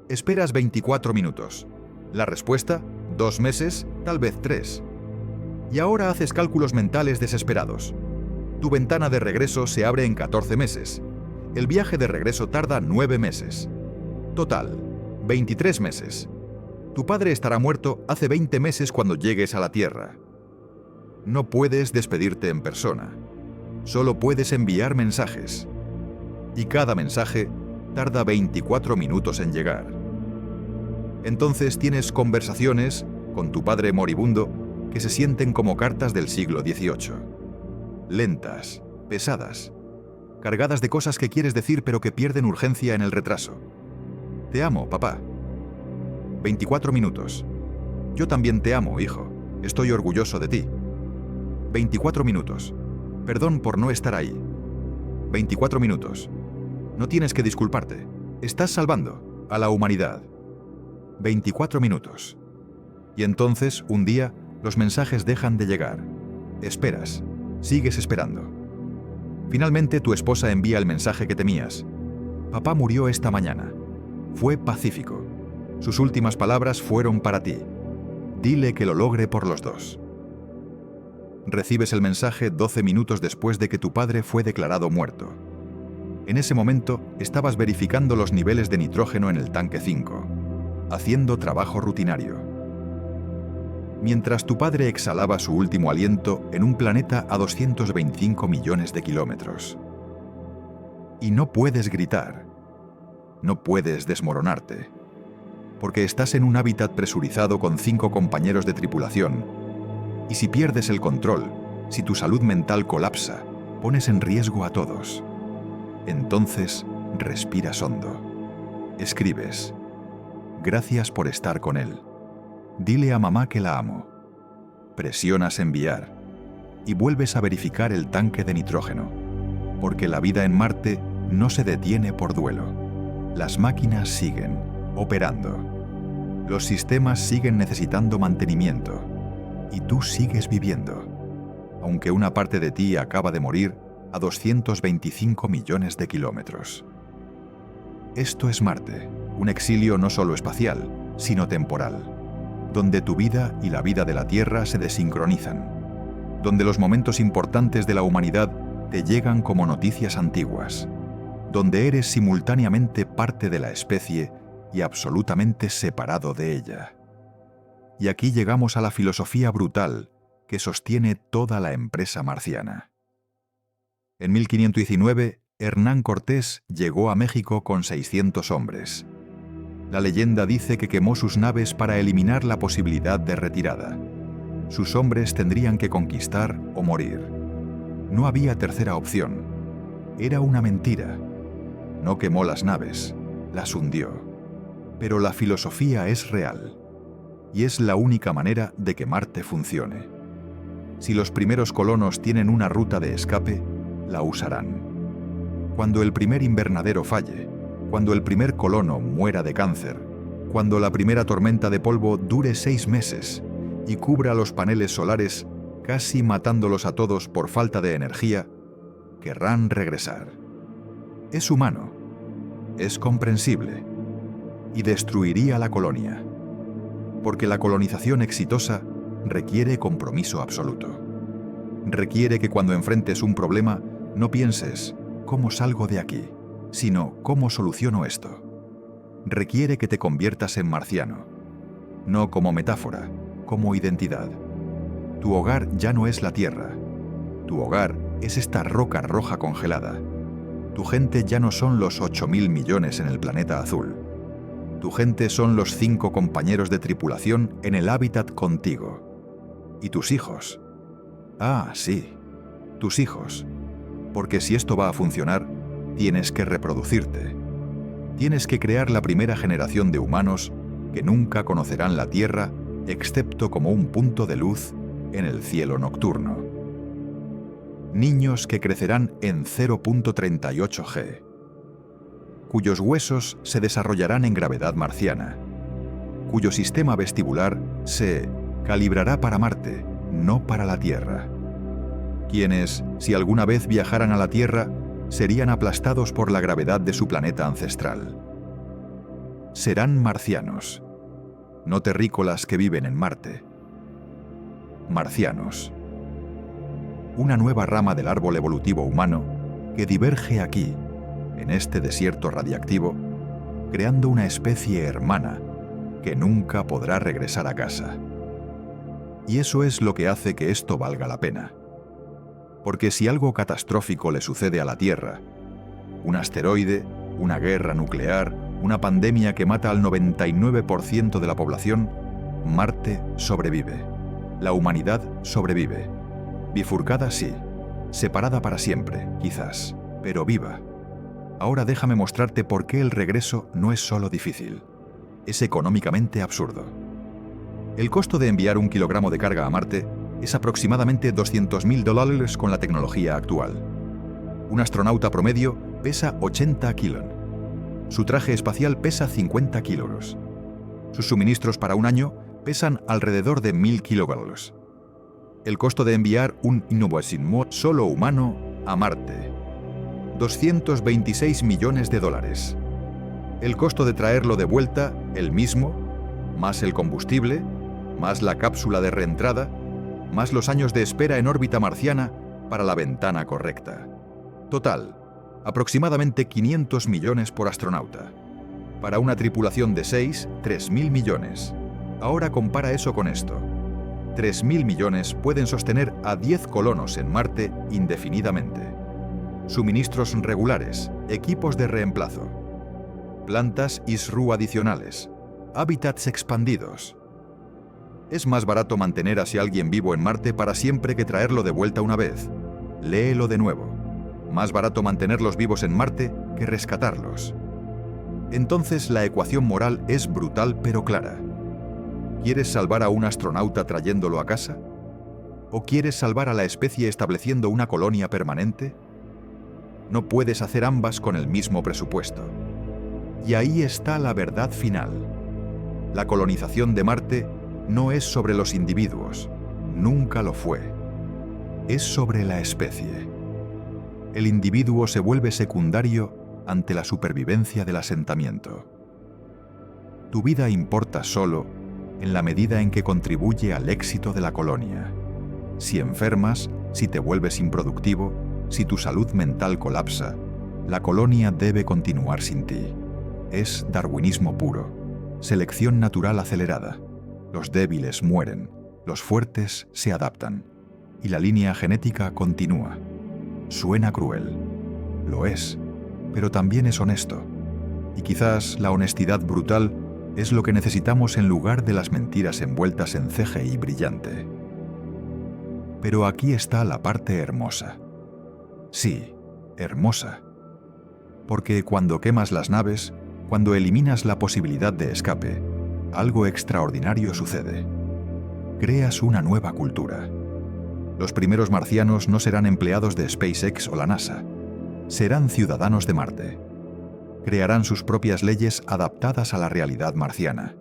Esperas 24 minutos. La respuesta: 2 meses, tal vez 3. Y ahora haces cálculos mentales desesperados. Tu ventana de regreso se abre en 14 meses. El viaje de regreso tarda 9 meses. Total, 23 meses. Tu padre estará muerto hace 20 meses cuando llegues a la Tierra. No puedes despedirte en persona. Solo puedes enviar mensajes. Y cada mensaje tarda 24 minutos en llegar. Entonces tienes conversaciones con tu padre moribundo que se sienten como cartas del siglo XVIII. Lentas, pesadas, cargadas de cosas que quieres decir pero que pierden urgencia en el retraso. «Te amo, papá». 24 minutos. «Yo también te amo, hijo. Estoy orgulloso de ti». 24 minutos. «Perdón por no estar ahí». 24 minutos. «No tienes que disculparte. Estás salvando a la humanidad». 24 minutos. Y entonces, un día, los mensajes dejan de llegar. Esperas. Sigues esperando. Finalmente, tu esposa envía el mensaje que temías. «Papá murió esta mañana. Fue pacífico. Sus últimas palabras fueron para ti. Dile que lo logre por los dos». Recibes el mensaje 12 minutos después de que tu padre fue declarado muerto. En ese momento, estabas verificando los niveles de nitrógeno en el tanque 5, haciendo trabajo rutinario. Mientras tu padre exhalaba su último aliento en un planeta a 225 millones de kilómetros. Y no puedes gritar. No puedes desmoronarte. porque estás en un hábitat presurizado con 5 compañeros de tripulación. Y si pierdes el control, si tu salud mental colapsa, pones en riesgo a todos. Entonces, respiras hondo. Escribes: gracias por estar con él. Dile a mamá que la amo. Presionas enviar y vuelves a verificar el tanque de nitrógeno, porque la vida en Marte no se detiene por duelo. Las máquinas siguen operando. Los sistemas siguen necesitando mantenimiento y tú sigues viviendo, aunque una parte de ti acaba de morir a 225 millones de kilómetros. Esto es Marte, un exilio no solo espacial, sino temporal, donde tu vida y la vida de la Tierra se desincronizan, donde los momentos importantes de la humanidad te llegan como noticias antiguas, donde eres simultáneamente parte de la especie y absolutamente separado de ella. Y aquí llegamos a la filosofía brutal que sostiene toda la empresa marciana. En 1519, Hernán Cortés llegó a México con 600 hombres. La leyenda dice que quemó sus naves para eliminar la posibilidad de retirada. Sus hombres tendrían que conquistar o morir. No había tercera opción. Era una mentira. No quemó las naves, las hundió. Pero la filosofía es real, y es la única manera de que Marte funcione. Si los primeros colonos tienen una ruta de escape, la usarán. Cuando el primer invernadero falle, cuando el primer colono muera de cáncer, cuando la primera tormenta de polvo dure 6 meses y cubra los paneles solares, casi matándolos a todos por falta de energía, querrán regresar. Es humano, es comprensible, y destruiría la colonia, porque la colonización exitosa requiere compromiso absoluto. Requiere que cuando enfrentes un problema no pienses ¿cómo salgo de aquí?, sino ¿cómo soluciono esto? Requiere que te conviertas en marciano, no como metáfora, como identidad. Tu hogar ya no es la Tierra. Tu hogar es esta roca roja congelada. Tu gente ya no son los 8.000 millones en el planeta azul. Tu gente son los 5 compañeros de tripulación en el hábitat contigo. Y tus hijos. Ah, sí, tus hijos. Porque si esto va a funcionar, tienes que reproducirte. Tienes que crear la primera generación de humanos que nunca conocerán la Tierra excepto como un punto de luz en el cielo nocturno. Niños que crecerán en 0.38 G, cuyos huesos se desarrollarán en gravedad marciana, cuyo sistema vestibular se calibrará para Marte, no para la Tierra. Quienes, si alguna vez viajaran a la Tierra, serían aplastados por la gravedad de su planeta ancestral. Serán marcianos, no terrícolas que viven en Marte. Marcianos. Una nueva rama del árbol evolutivo humano que diverge aquí, en este desierto radiactivo, creando una especie hermana que nunca podrá regresar a casa. Y eso es lo que hace que esto valga la pena. Porque si algo catastrófico le sucede a la Tierra, un asteroide, una guerra nuclear, una pandemia que mata al 99% de la población, Marte sobrevive. La humanidad sobrevive. Bifurcada sí, separada para siempre, quizás, pero viva. Ahora déjame mostrarte por qué el regreso no es solo difícil, es económicamente absurdo. El costo de enviar 1 kilogramo de carga a Marte es aproximadamente $200.000 con la tecnología actual. Un astronauta promedio pesa 80 kilos. Su traje espacial pesa 50 kilos. Sus suministros para un año pesan alrededor de 1.000 kilogramos. El costo de enviar un innovación solo humano a Marte: $226 millones. El costo de traerlo de vuelta, el mismo, más el combustible, más la cápsula de reentrada, más los años de espera en órbita marciana para la ventana correcta. Total, aproximadamente 500 millones por astronauta. Para una tripulación de 6, 3.000 millones. Ahora compara eso con esto. 3.000 millones pueden sostener a 10 colonos en Marte indefinidamente. Suministros regulares, equipos de reemplazo, plantas ISRU adicionales, hábitats expandidos. Es más barato mantener a alguien vivo en Marte para siempre que traerlo de vuelta una vez. Léelo de nuevo. Más barato mantenerlos vivos en Marte que rescatarlos. Entonces la ecuación moral es brutal pero clara. ¿Quieres salvar a un astronauta trayéndolo a casa? ¿O quieres salvar a la especie estableciendo una colonia permanente? No puedes hacer ambas con el mismo presupuesto. Y ahí está la verdad final. La colonización de Marte no es sobre los individuos, nunca lo fue. Es sobre la especie. El individuo se vuelve secundario ante la supervivencia del asentamiento. Tu vida importa solo en la medida en que contribuye al éxito de la colonia. Si enfermas, si te vuelves improductivo, si tu salud mental colapsa, la colonia debe continuar sin ti. Es darwinismo puro, selección natural acelerada. Los débiles mueren, los fuertes se adaptan, y la línea genética continúa. Suena cruel. Lo es, pero también es honesto. Y quizás la honestidad brutal es lo que necesitamos en lugar de las mentiras envueltas en CGI brillante. Pero aquí está la parte hermosa. Sí, hermosa. Porque cuando quemas las naves, cuando eliminas la posibilidad de escape, algo extraordinario sucede. Creas una nueva cultura. Los primeros marcianos no serán empleados de SpaceX o la NASA. Serán ciudadanos de Marte. Crearán sus propias leyes adaptadas a la realidad marciana,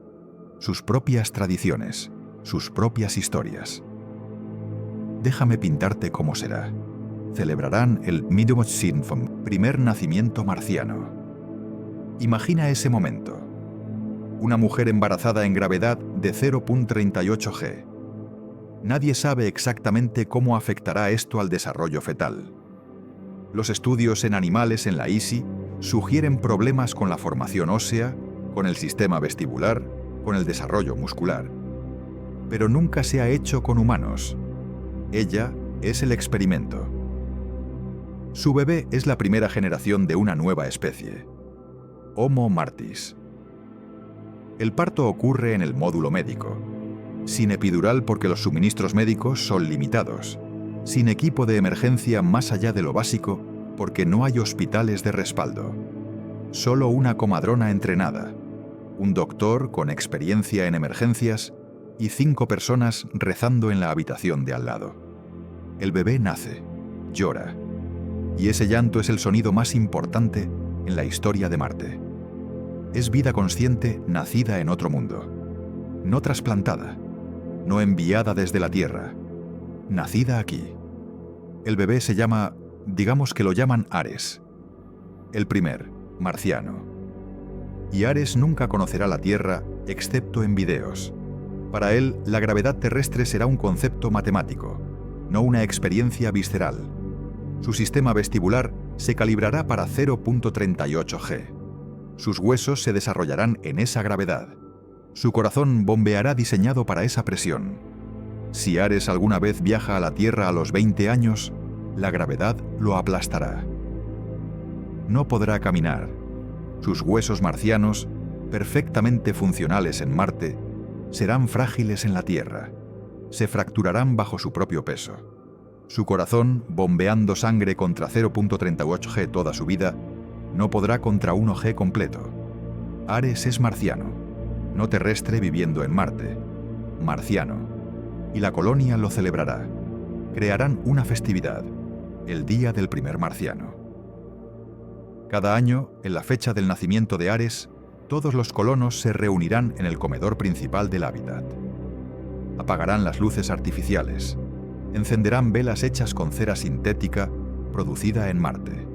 sus propias tradiciones, sus propias historias. Déjame pintarte cómo será. Celebrarán el Midnattsintfum, primer nacimiento marciano. Imagina ese momento. Una mujer embarazada en gravedad de 0.38 G. Nadie sabe exactamente cómo afectará esto al desarrollo fetal. Los estudios en animales en la ISI sugieren problemas con la formación ósea, con el sistema vestibular, con el desarrollo muscular. Pero nunca se ha hecho con humanos. Ella es el experimento. Su bebé es la primera generación de una nueva especie, Homo martis. El parto ocurre en el módulo médico, sin epidural porque los suministros médicos son limitados, sin equipo de emergencia más allá de lo básico porque no hay hospitales de respaldo. Solo una comadrona entrenada, un doctor con experiencia en emergencias y 5 personas rezando en la habitación de al lado. El bebé nace, llora, y ese llanto es el sonido más importante en la historia de Marte. Es vida consciente nacida en otro mundo, no trasplantada, no enviada desde la Tierra, nacida aquí. El bebé se llama, digamos que lo llaman Ares, el primer, marciano. Y Ares nunca conocerá la Tierra excepto en videos. Para él, la gravedad terrestre será un concepto matemático, no una experiencia visceral. Su sistema vestibular se calibrará para 0.38 G. Sus huesos se desarrollarán en esa gravedad. Su corazón bombeará diseñado para esa presión. Si Ares alguna vez viaja a la Tierra a los 20 años, la gravedad lo aplastará. No podrá caminar. Sus huesos marcianos, perfectamente funcionales en Marte, serán frágiles en la Tierra. Se fracturarán bajo su propio peso. Su corazón, bombeando sangre contra 0.38 G toda su vida, no podrá contra 1 G completo. Ares es marciano, no terrestre viviendo en Marte. Marciano. Y la colonia lo celebrará. Crearán una festividad, el Día del Primer Marciano. Cada año, en la fecha del nacimiento de Ares, todos los colonos se reunirán en el comedor principal del hábitat. Apagarán las luces artificiales, encenderán velas hechas con cera sintética producida en Marte,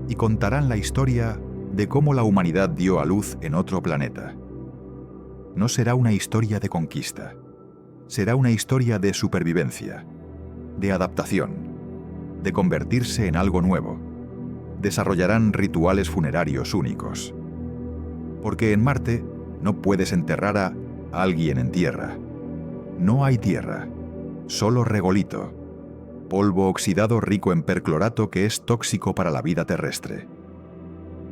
y contarán la historia de cómo la humanidad dio a luz en otro planeta. No será una historia de conquista, será una historia de supervivencia, de adaptación, de convertirse en algo nuevo. Desarrollarán rituales funerarios únicos. Porque en Marte no puedes enterrar a alguien en tierra. No hay tierra, solo regolito, polvo oxidado rico en perclorato que es tóxico para la vida terrestre.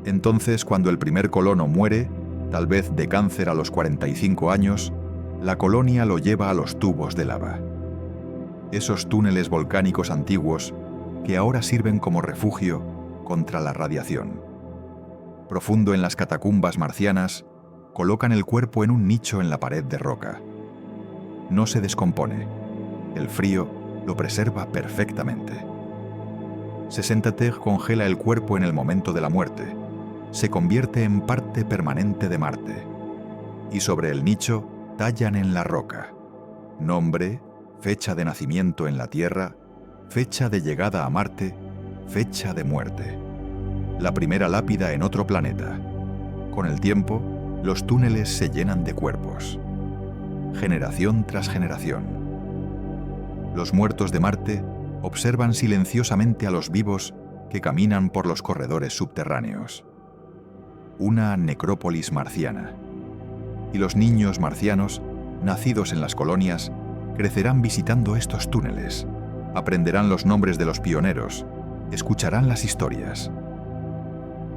Entonces, cuando el primer colono muere, Tal vez de cáncer a los 45 años, la colonia lo lleva a los tubos de lava. Esos túneles volcánicos antiguos que ahora sirven como refugio contra la radiación. Profundo en las catacumbas marcianas, colocan el cuerpo en un nicho en la pared de roca. No se descompone. El frío lo preserva perfectamente. 60 Ter congela el cuerpo en el momento de la muerte. Se convierte en parte permanente de Marte. Y sobre el nicho tallan en la roca nombre, fecha de nacimiento en la Tierra, fecha de llegada a Marte, fecha de muerte. La primera lápida en otro planeta. Con el tiempo, los túneles se llenan de cuerpos. Generación tras generación. Los muertos de Marte observan silenciosamente a los vivos que caminan por los corredores subterráneos. Una necrópolis marciana. Y los niños marcianos, nacidos en las colonias, crecerán visitando estos túneles, aprenderán los nombres de los pioneros, escucharán las historias.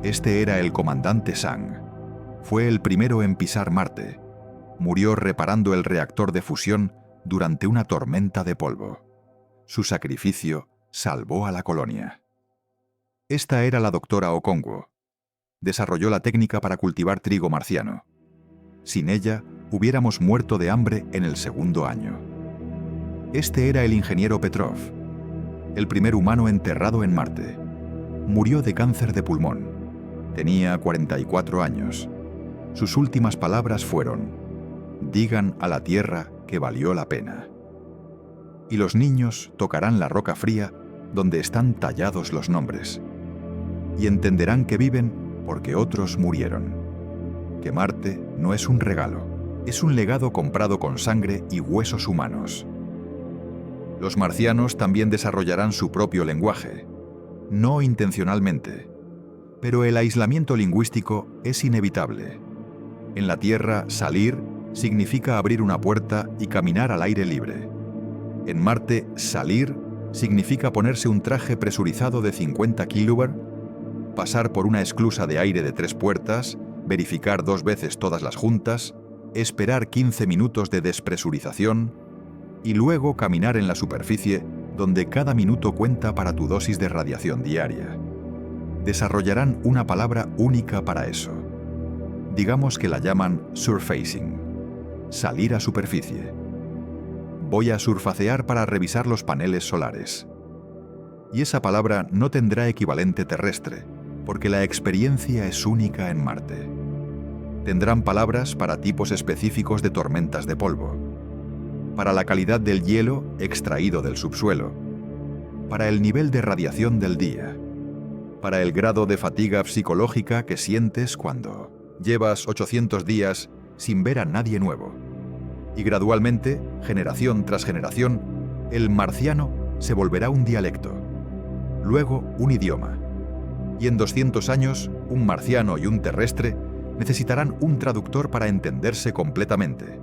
Este era el comandante Sang. Fue el primero en pisar Marte. Murió reparando el reactor de fusión durante una tormenta de polvo. Su sacrificio salvó a la colonia. Esta era la doctora Okongwu. Desarrolló la técnica para cultivar trigo marciano. Sin ella, hubiéramos muerto de hambre en el segundo año. Este era el ingeniero Petrov, el primer humano enterrado en Marte. Murió de cáncer de pulmón. Tenía 44 años. Sus últimas palabras fueron: «Digan a la Tierra que valió la pena». Y los niños tocarán la roca fría donde están tallados los nombres. Y entenderán que viven porque otros murieron. Que Marte no es un regalo, es un legado comprado con sangre y huesos humanos. Los marcianos también desarrollarán su propio lenguaje, no intencionalmente, pero el aislamiento lingüístico es inevitable. En la Tierra, salir significa abrir una puerta y caminar al aire libre. En Marte, salir significa ponerse un traje presurizado de 50 kV, pasar por una esclusa de aire de 3 puertas, verificar 2 veces todas las juntas, esperar 15 minutos de despresurización y luego caminar en la superficie donde cada minuto cuenta para tu dosis de radiación diaria. Desarrollarán una palabra única para eso. Digamos que la llaman surfacing, salir a superficie. Voy a surfacear para revisar los paneles solares. Y esa palabra no tendrá equivalente terrestre, porque la experiencia es única en Marte. Tendrán palabras para tipos específicos de tormentas de polvo, para la calidad del hielo extraído del subsuelo, para el nivel de radiación del día, para el grado de fatiga psicológica que sientes cuando llevas 800 días sin ver a nadie nuevo. Y gradualmente, generación tras generación, el marciano se volverá un dialecto, luego un idioma. Y en 200 años, un marciano y un terrestre necesitarán un traductor para entenderse completamente.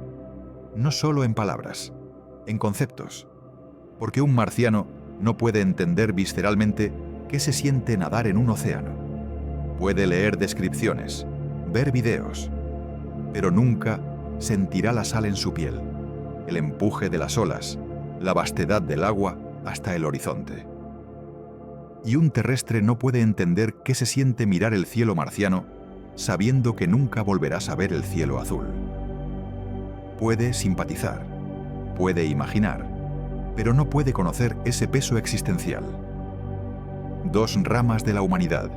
No solo en palabras, en conceptos. Porque un marciano no puede entender visceralmente qué se siente nadar en un océano. Puede leer descripciones, ver videos, pero nunca sentirá la sal en su piel, el empuje de las olas, la vastedad del agua hasta el horizonte. Y un terrestre no puede entender qué se siente mirar el cielo marciano sabiendo que nunca volverás a ver el cielo azul. Puede simpatizar, puede imaginar, pero no puede conocer ese peso existencial. 2 ramas de la humanidad,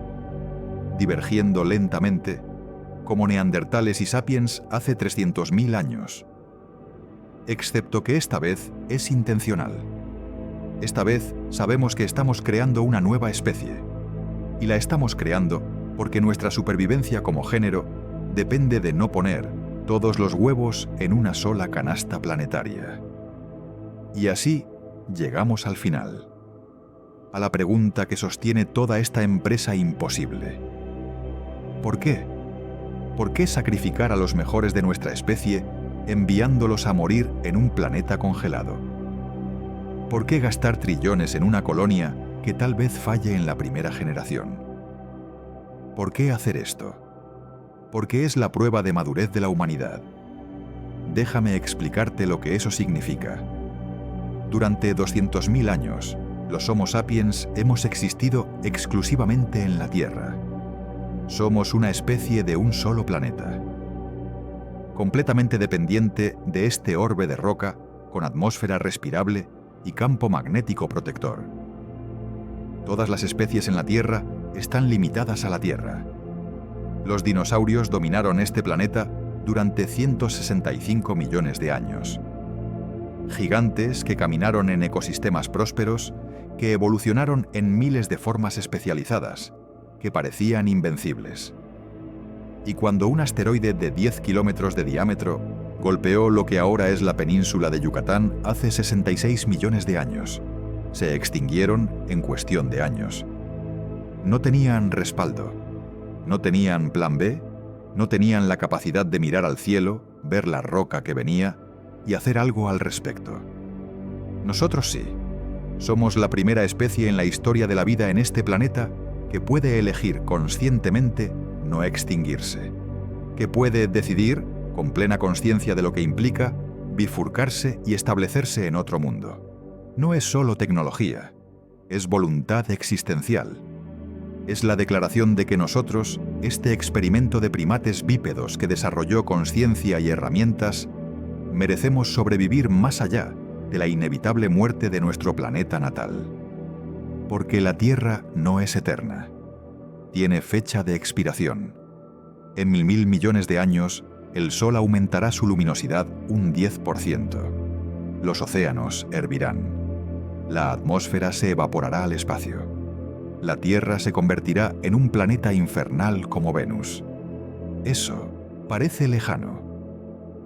divergiendo lentamente, como neandertales y sapiens hace 300.000 años. Excepto que esta vez es intencional. Esta vez sabemos que estamos creando una nueva especie, y la estamos creando porque nuestra supervivencia como género depende de no poner todos los huevos en una sola canasta planetaria. Y así llegamos al final, a la pregunta que sostiene toda esta empresa imposible. ¿Por qué? ¿Por qué sacrificar a los mejores de nuestra especie enviándolos a morir en un planeta congelado? ¿Por qué gastar trillones en una colonia que tal vez falle en la primera generación? ¿Por qué hacer esto? porque es la prueba de madurez de la humanidad. Déjame explicarte lo que eso significa. Durante 200.000 años, los Homo sapiens hemos existido exclusivamente en la Tierra. Somos una especie de un solo planeta, completamente dependiente de este orbe de roca con atmósfera respirable y campo magnético protector. Todas las especies en la Tierra están limitadas a la Tierra. Los dinosaurios dominaron este planeta durante 165 millones de años. Gigantes que caminaron en ecosistemas prósperos, que evolucionaron en miles de formas especializadas, que parecían invencibles. Y cuando un asteroide de 10 kilómetros de diámetro golpeó lo que ahora es la península de Yucatán hace 66 millones de años, se extinguieron en cuestión de años. No tenían respaldo, no tenían plan B, no tenían la capacidad de mirar al cielo, ver la roca que venía y hacer algo al respecto. Nosotros sí. Somos la primera especie en la historia de la vida en este planeta que puede elegir conscientemente no extinguirse, que puede decidir, con plena conciencia de lo que implica, bifurcarse y establecerse en otro mundo. No es solo tecnología, es voluntad existencial. Es la declaración de que nosotros, este experimento de primates bípedos que desarrolló conciencia y herramientas, merecemos sobrevivir más allá de la inevitable muerte de nuestro planeta natal. Porque la Tierra no es eterna. Tiene fecha de expiración. En 1.000 millones de años, el Sol aumentará su luminosidad un 10%. Los océanos hervirán. La atmósfera se evaporará al espacio. La Tierra se convertirá en un planeta infernal como Venus. Eso parece lejano.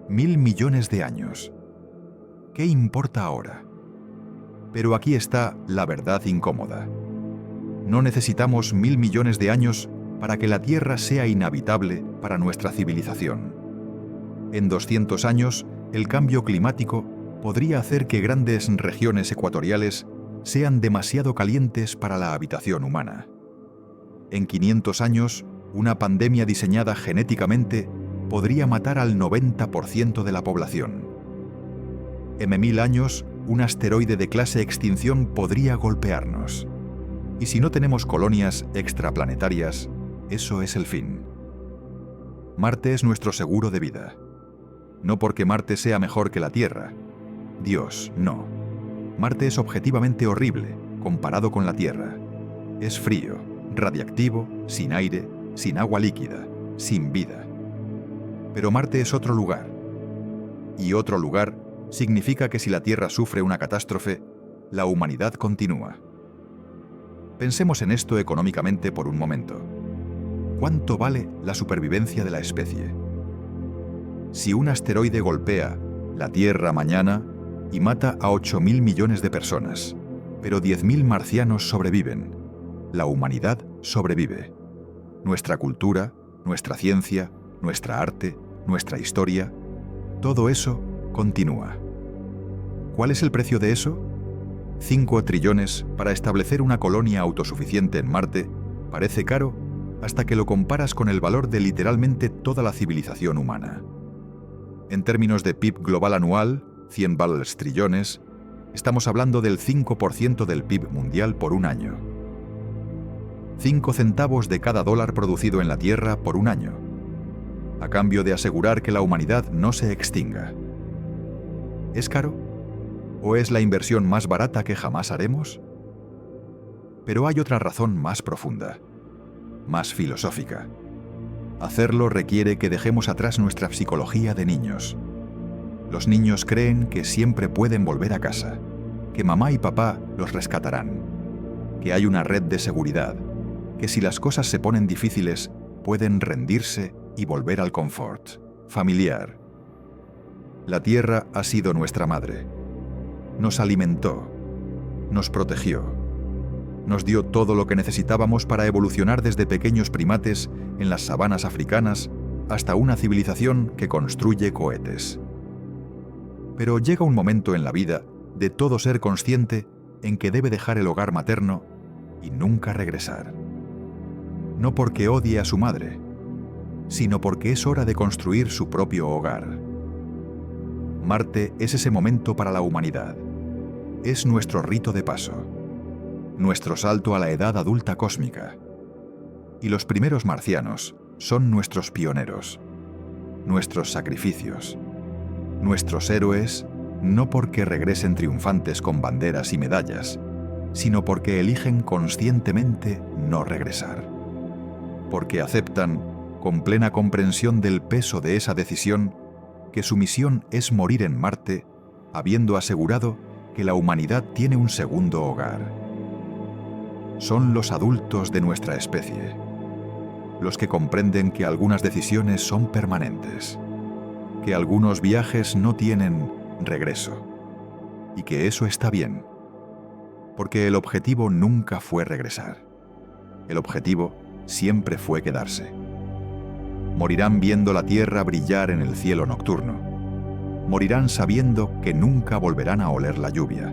1.000 millones de años. ¿Qué importa ahora? Pero aquí está la verdad incómoda. No necesitamos 1.000 millones de años para que la Tierra sea inhabitable para nuestra civilización. En 200 años, el cambio climático podría hacer que grandes regiones ecuatoriales sean demasiado calientes para la habitación humana. En 500 años, una pandemia diseñada genéticamente podría matar al 90% de la población. En 1.000 años, un asteroide de clase extinción podría golpearnos. Y si no tenemos colonias extraplanetarias, eso es el fin. Marte es nuestro seguro de vida. No porque Marte sea mejor que la Tierra. Dios, no. Marte es objetivamente horrible comparado con la Tierra. Es frío, radiactivo, sin aire, sin agua líquida, sin vida. Pero Marte es otro lugar. Y otro lugar significa que si la Tierra sufre una catástrofe, la humanidad continúa. Pensemos en esto económicamente por un momento. ¿Cuánto vale la supervivencia de la especie? Si un asteroide golpea la Tierra mañana y mata a 8.000 millones de personas, pero 10.000 marcianos sobreviven, la humanidad sobrevive. Nuestra cultura, nuestra ciencia, nuestra arte, nuestra historia, todo eso continúa. ¿Cuál es el precio de eso? 5 trillones para establecer una colonia autosuficiente en Marte parece caro hasta que lo comparas con el valor de literalmente toda la civilización humana. En términos de PIB global anual, 100 trillones, estamos hablando del 5% del PIB mundial por un año. 5 centavos de cada dólar producido en la Tierra por un año, a cambio de asegurar que la humanidad no se extinga. ¿Es caro? ¿O es la inversión más barata que jamás haremos? Pero hay otra razón más profunda, más filosófica. Hacerlo requiere que dejemos atrás nuestra psicología de niños. Los niños creen que siempre pueden volver a casa, que mamá y papá los rescatarán, que hay una red de seguridad, que si las cosas se ponen difíciles, pueden rendirse y volver al confort familiar. La Tierra ha sido nuestra madre. Nos alimentó, nos protegió, nos dio todo lo que necesitábamos para evolucionar desde pequeños primates en las sabanas africanas hasta una civilización que construye cohetes. Pero llega un momento en la vida de todo ser consciente en que debe dejar el hogar materno y nunca regresar. No porque odie a su madre, sino porque es hora de construir su propio hogar. Marte es ese momento para la humanidad. Es nuestro rito de paso, nuestro salto a la edad adulta cósmica. Y los primeros marcianos son nuestros pioneros, nuestros sacrificios, nuestros héroes, no porque regresen triunfantes con banderas y medallas, sino porque eligen conscientemente no regresar. Porque aceptan, con plena comprensión del peso de esa decisión, que su misión es morir en Marte, habiendo asegurado que la humanidad tiene un segundo hogar. Son los adultos de nuestra especie, los que comprenden que algunas decisiones son permanentes, que algunos viajes no tienen regreso, y que eso está bien, porque el objetivo nunca fue regresar. El objetivo siempre fue quedarse. Morirán viendo la Tierra brillar en el cielo nocturno. Morirán sabiendo que nunca volverán a oler la lluvia.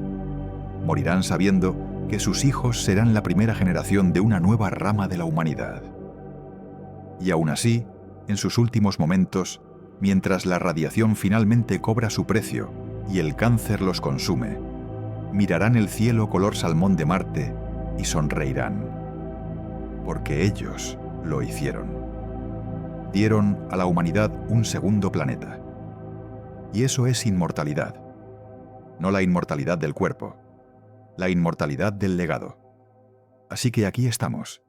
Morirán sabiendo que sus hijos serán la primera generación de una nueva rama de la humanidad. Y aún así, en sus últimos momentos, mientras la radiación finalmente cobra su precio y el cáncer los consume, mirarán el cielo color salmón de Marte y sonreirán, porque ellos lo hicieron. Dieron a la humanidad un segundo planeta. Y eso es inmortalidad. No la inmortalidad del cuerpo, la inmortalidad del legado. Así que aquí estamos,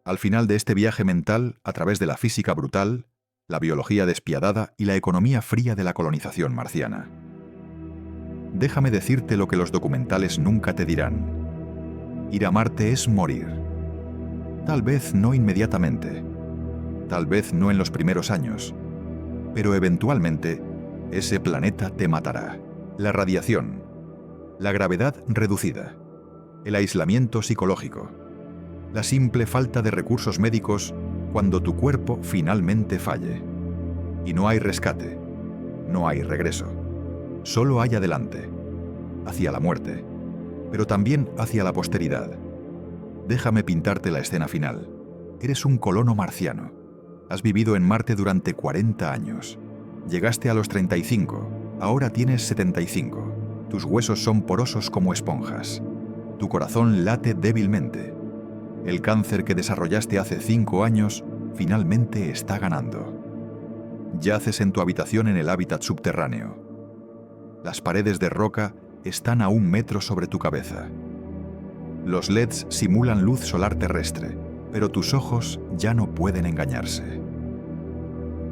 al final de este viaje mental a través de la física brutal, la biología despiadada y la economía fría de la colonización marciana. Déjame decirte lo que los documentales nunca te dirán. Ir a Marte es morir. Tal vez no inmediatamente, tal vez no en los primeros años, pero eventualmente ese planeta te matará. La radiación, la gravedad reducida, el aislamiento psicológico, la simple falta de recursos médicos cuando tu cuerpo finalmente falle. Y no hay rescate, no hay regreso. Solo hay adelante, hacia la muerte, pero también hacia la posteridad. Déjame pintarte la escena final. Eres un colono marciano. Has vivido en Marte durante 40 años. Llegaste a los 35, ahora tienes 75. Tus huesos son porosos como esponjas. Tu corazón late débilmente. El cáncer que desarrollaste hace 5 años finalmente está ganando. Yaces en tu habitación en el hábitat subterráneo. Las paredes de roca están a 1 metro sobre tu cabeza. Los LEDs simulan luz solar terrestre, pero tus ojos ya no pueden engañarse.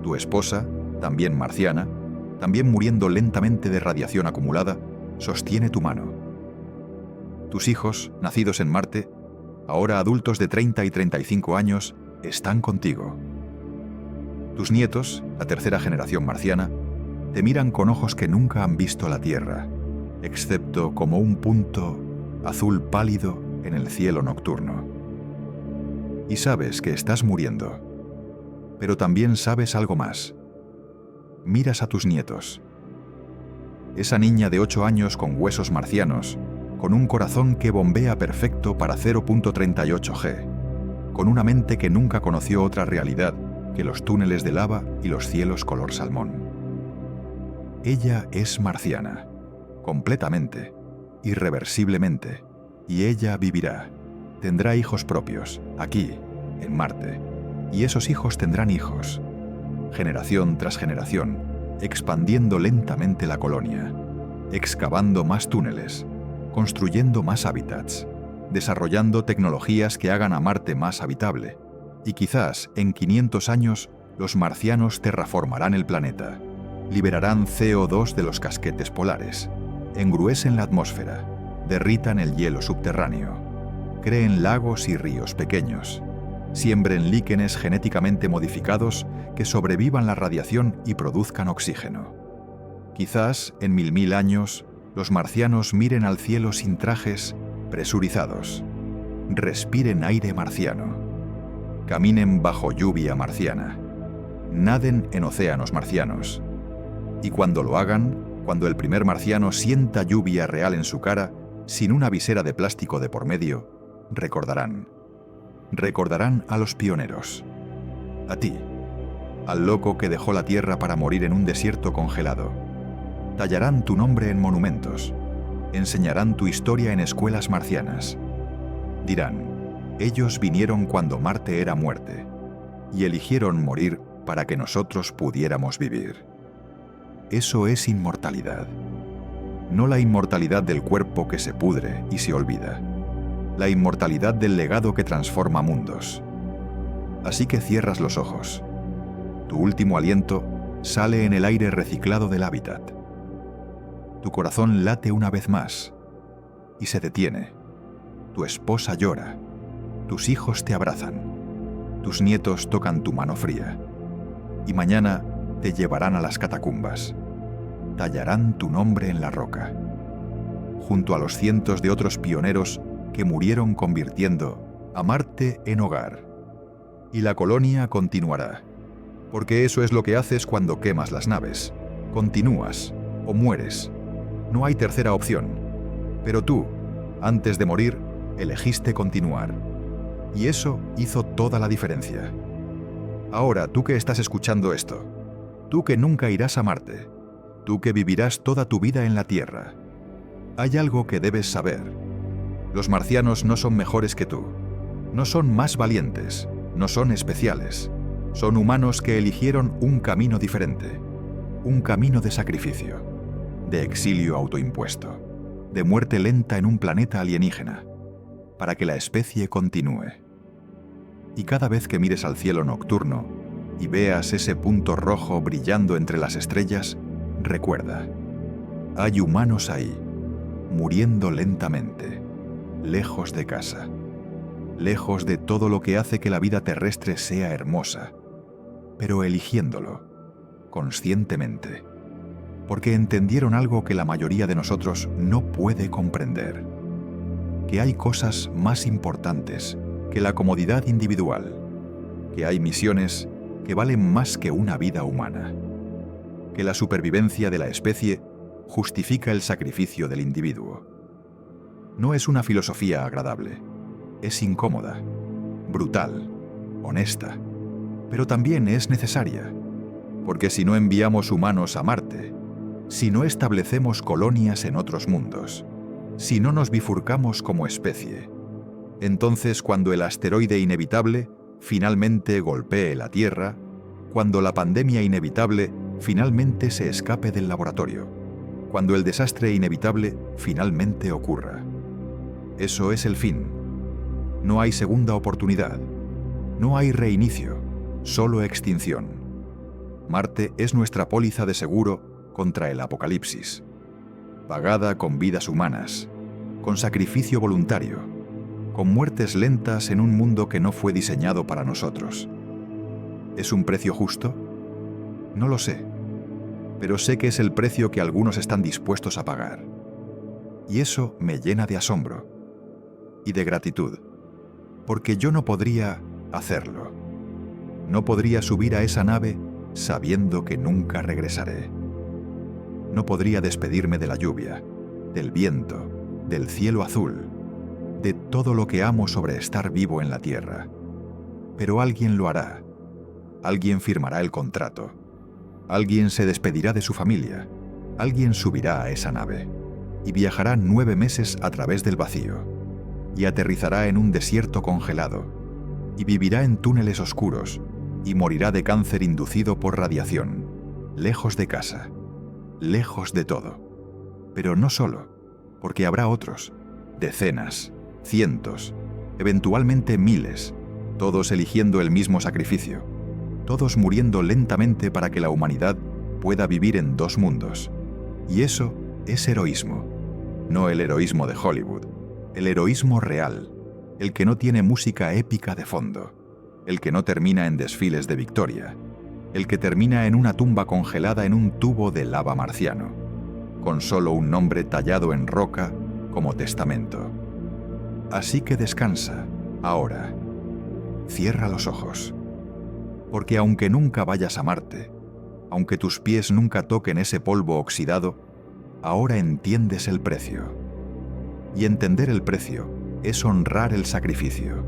Tu esposa, también marciana, también muriendo lentamente de radiación acumulada, sostiene tu mano. Tus hijos, nacidos en Marte, ahora adultos de 30 y 35 años, están contigo. Tus nietos, la tercera generación marciana, te miran con ojos que nunca han visto la Tierra, excepto como un punto azul pálido en el cielo nocturno. Y sabes que estás muriendo, pero también sabes algo más. Miras a tus nietos. Esa niña de 8 años con huesos marcianos, con un corazón que bombea perfecto para 0.38 G, con una mente que nunca conoció otra realidad que los túneles de lava y los cielos color salmón. Ella es marciana, completamente, irreversiblemente, y ella vivirá, tendrá hijos propios, aquí, en Marte, y esos hijos tendrán hijos, generación tras generación, expandiendo lentamente la colonia, excavando más túneles, construyendo más hábitats, desarrollando tecnologías que hagan a Marte más habitable, y quizás en 500 años los marcianos terraformarán el planeta, liberarán CO2 de los casquetes polares, engruesen la atmósfera, derritan el hielo subterráneo, creen lagos y ríos pequeños, siembren líquenes genéticamente modificados que sobrevivan la radiación y produzcan oxígeno. Quizás en 1000 años los marcianos miren al cielo sin trajes, presurizados, respiren aire marciano, caminen bajo lluvia marciana, naden en océanos marcianos. Y cuando lo hagan, cuando el primer marciano sienta lluvia real en su cara, sin una visera de plástico de por medio, recordarán a los pioneros, a ti, al loco que dejó la tierra para morir en un desierto congelado. Tallarán tu nombre en monumentos, enseñarán tu historia en escuelas marcianas. Dirán, ellos vinieron cuando Marte era muerte, y eligieron morir para que nosotros pudiéramos vivir. Eso es inmortalidad. No la inmortalidad del cuerpo que se pudre y se olvida, la inmortalidad del legado que transforma mundos. Así que cierras los ojos. Tu último aliento sale en el aire reciclado del hábitat. Tu corazón late una vez más y se detiene. Tu esposa llora. Tus hijos te abrazan. Tus nietos tocan tu mano fría. Y mañana te llevarán a las catacumbas. Tallarán tu nombre en la roca, junto a los cientos de otros pioneros que murieron convirtiendo a Marte en hogar. Y la colonia continuará, porque eso es lo que haces cuando quemas las naves. Continúas o mueres. No hay tercera opción. Pero tú, antes de morir, elegiste continuar. Y eso hizo toda la diferencia. Ahora, tú que estás escuchando esto, tú que nunca irás a Marte, tú que vivirás toda tu vida en la Tierra, hay algo que debes saber. Los marcianos no son mejores que tú. No son más valientes. No son especiales. Son humanos que eligieron un camino diferente. Un camino de sacrificio, de exilio autoimpuesto, de muerte lenta en un planeta alienígena, para que la especie continúe. Y cada vez que mires al cielo nocturno y veas ese punto rojo brillando entre las estrellas, recuerda, hay humanos ahí, muriendo lentamente, lejos de casa, lejos de todo lo que hace que la vida terrestre sea hermosa, pero eligiéndolo, conscientemente, porque entendieron algo que la mayoría de nosotros no puede comprender, que hay cosas más importantes que la comodidad individual, que hay misiones que valen más que una vida humana, que la supervivencia de la especie justifica el sacrificio del individuo. No es una filosofía agradable, es incómoda, brutal, honesta, pero también es necesaria, porque si no enviamos humanos a Marte, si no establecemos colonias en otros mundos, si no nos bifurcamos como especie, entonces cuando el asteroide inevitable finalmente golpee la Tierra, cuando la pandemia inevitable finalmente se escape del laboratorio, cuando el desastre inevitable finalmente ocurra. Eso es el fin. No hay segunda oportunidad. No hay reinicio, solo extinción. Marte es nuestra póliza de seguro contra el apocalipsis, pagada con vidas humanas, con sacrificio voluntario, con muertes lentas en un mundo que no fue diseñado para nosotros. ¿Es un precio justo? No lo sé, pero sé que es el precio que algunos están dispuestos a pagar. Y eso me llena de asombro y de gratitud, porque yo no podría hacerlo. No podría subir a esa nave sabiendo que nunca regresaré. No podría despedirme de la lluvia, del viento, del cielo azul, de todo lo que amo sobre estar vivo en la Tierra. Pero alguien lo hará. Alguien firmará el contrato. Alguien se despedirá de su familia. Alguien subirá a esa nave y viajará 9 meses a través del vacío y aterrizará en un desierto congelado y vivirá en túneles oscuros y morirá de cáncer inducido por radiación, lejos de casa, lejos de todo. Pero no solo, porque habrá otros, decenas, cientos, eventualmente miles, todos eligiendo el mismo sacrificio, todos muriendo lentamente para que la humanidad pueda vivir en 2 mundos. Y eso es heroísmo, no el heroísmo de Hollywood, el heroísmo real, el que no tiene música épica de fondo, el que no termina en desfiles de victoria, el que termina en una tumba congelada en un tubo de lava marciano, con solo un nombre tallado en roca como testamento. Así que descansa, ahora. Cierra los ojos. Porque aunque nunca vayas a Marte, aunque tus pies nunca toquen ese polvo oxidado, ahora entiendes el precio. Y entender el precio es honrar el sacrificio.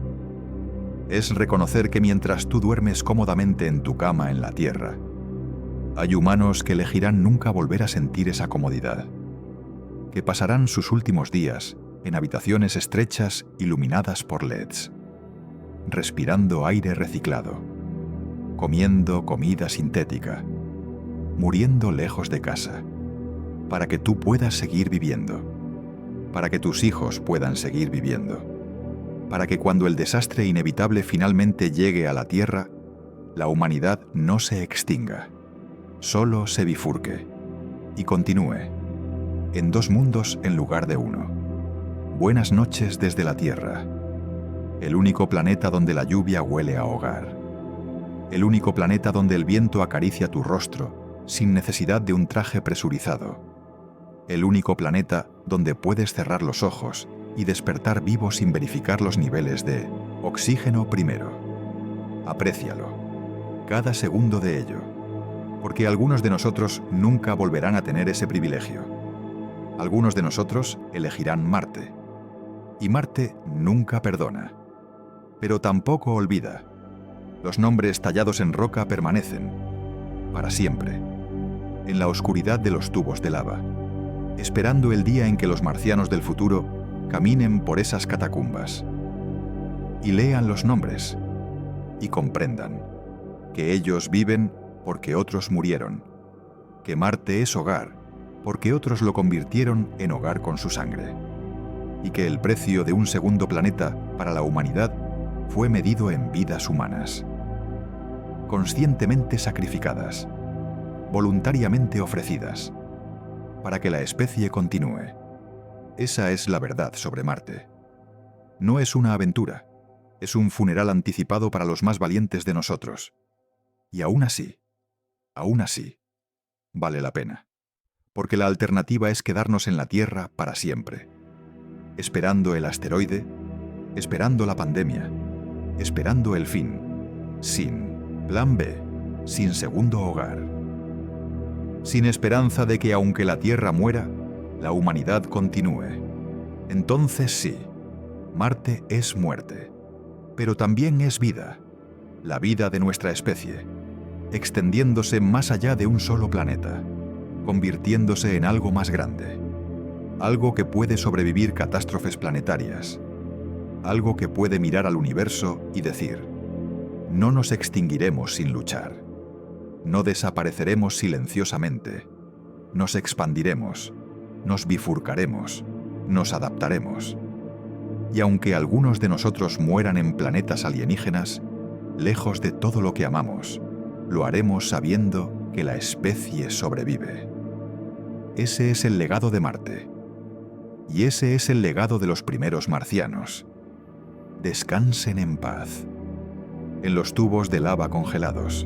Es reconocer que mientras tú duermes cómodamente en tu cama en la Tierra, hay humanos que elegirán nunca volver a sentir esa comodidad, que pasarán sus últimos días en habitaciones estrechas iluminadas por LEDs, respirando aire reciclado, comiendo comida sintética, muriendo lejos de casa, para que tú puedas seguir viviendo, para que tus hijos puedan seguir viviendo, para que cuando el desastre inevitable finalmente llegue a la Tierra, la humanidad no se extinga, solo se bifurque y continúe en dos mundos en lugar de uno. Buenas noches desde la Tierra, el único planeta donde la lluvia huele a hogar, el único planeta donde el viento acaricia tu rostro sin necesidad de un traje presurizado, el único planeta donde puedes cerrar los ojos y despertar vivo sin verificar los niveles de oxígeno primero. Aprécialo, cada segundo de ello, porque algunos de nosotros nunca volverán a tener ese privilegio. Algunos de nosotros elegirán Marte, y Marte nunca perdona, pero tampoco olvida. Los nombres tallados en roca permanecen, para siempre, en la oscuridad de los tubos de lava, esperando el día en que los marcianos del futuro caminen por esas catacumbas y lean los nombres y comprendan que ellos viven porque otros murieron, que Marte es hogar porque otros lo convirtieron en hogar con su sangre, y que el precio de un segundo planeta para la humanidad fue medido en vidas humanas, conscientemente sacrificadas, voluntariamente ofrecidas, para que la especie continúe. Esa es la verdad sobre Marte. No es una aventura, es un funeral anticipado para los más valientes de nosotros. Y aún así, vale la pena. Porque la alternativa es quedarnos en la Tierra para siempre, esperando el asteroide, esperando la pandemia, esperando el fin, sin plan B, sin segundo hogar, sin esperanza de que aunque la Tierra muera, la humanidad continúe. Entonces sí, Marte es muerte, pero también es vida, la vida de nuestra especie, extendiéndose más allá de un solo planeta, convirtiéndose en algo más grande, algo que puede sobrevivir catástrofes planetarias, algo que puede mirar al universo y decir: no nos extinguiremos sin luchar, no desapareceremos silenciosamente, nos expandiremos, nos bifurcaremos, nos adaptaremos. Y aunque algunos de nosotros mueran en planetas alienígenas, lejos de todo lo que amamos, lo haremos sabiendo que la especie sobrevive. Ese es el legado de Marte. Y ese es el legado de los primeros marcianos. Descansen en paz, en los tubos de lava congelados,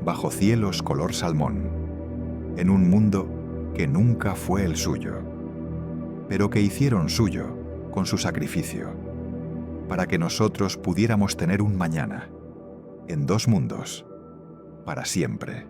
bajo cielos color salmón, en un mundo que nunca fue el suyo, pero que hicieron suyo con su sacrificio, para que nosotros pudiéramos tener un mañana, en dos mundos, para siempre.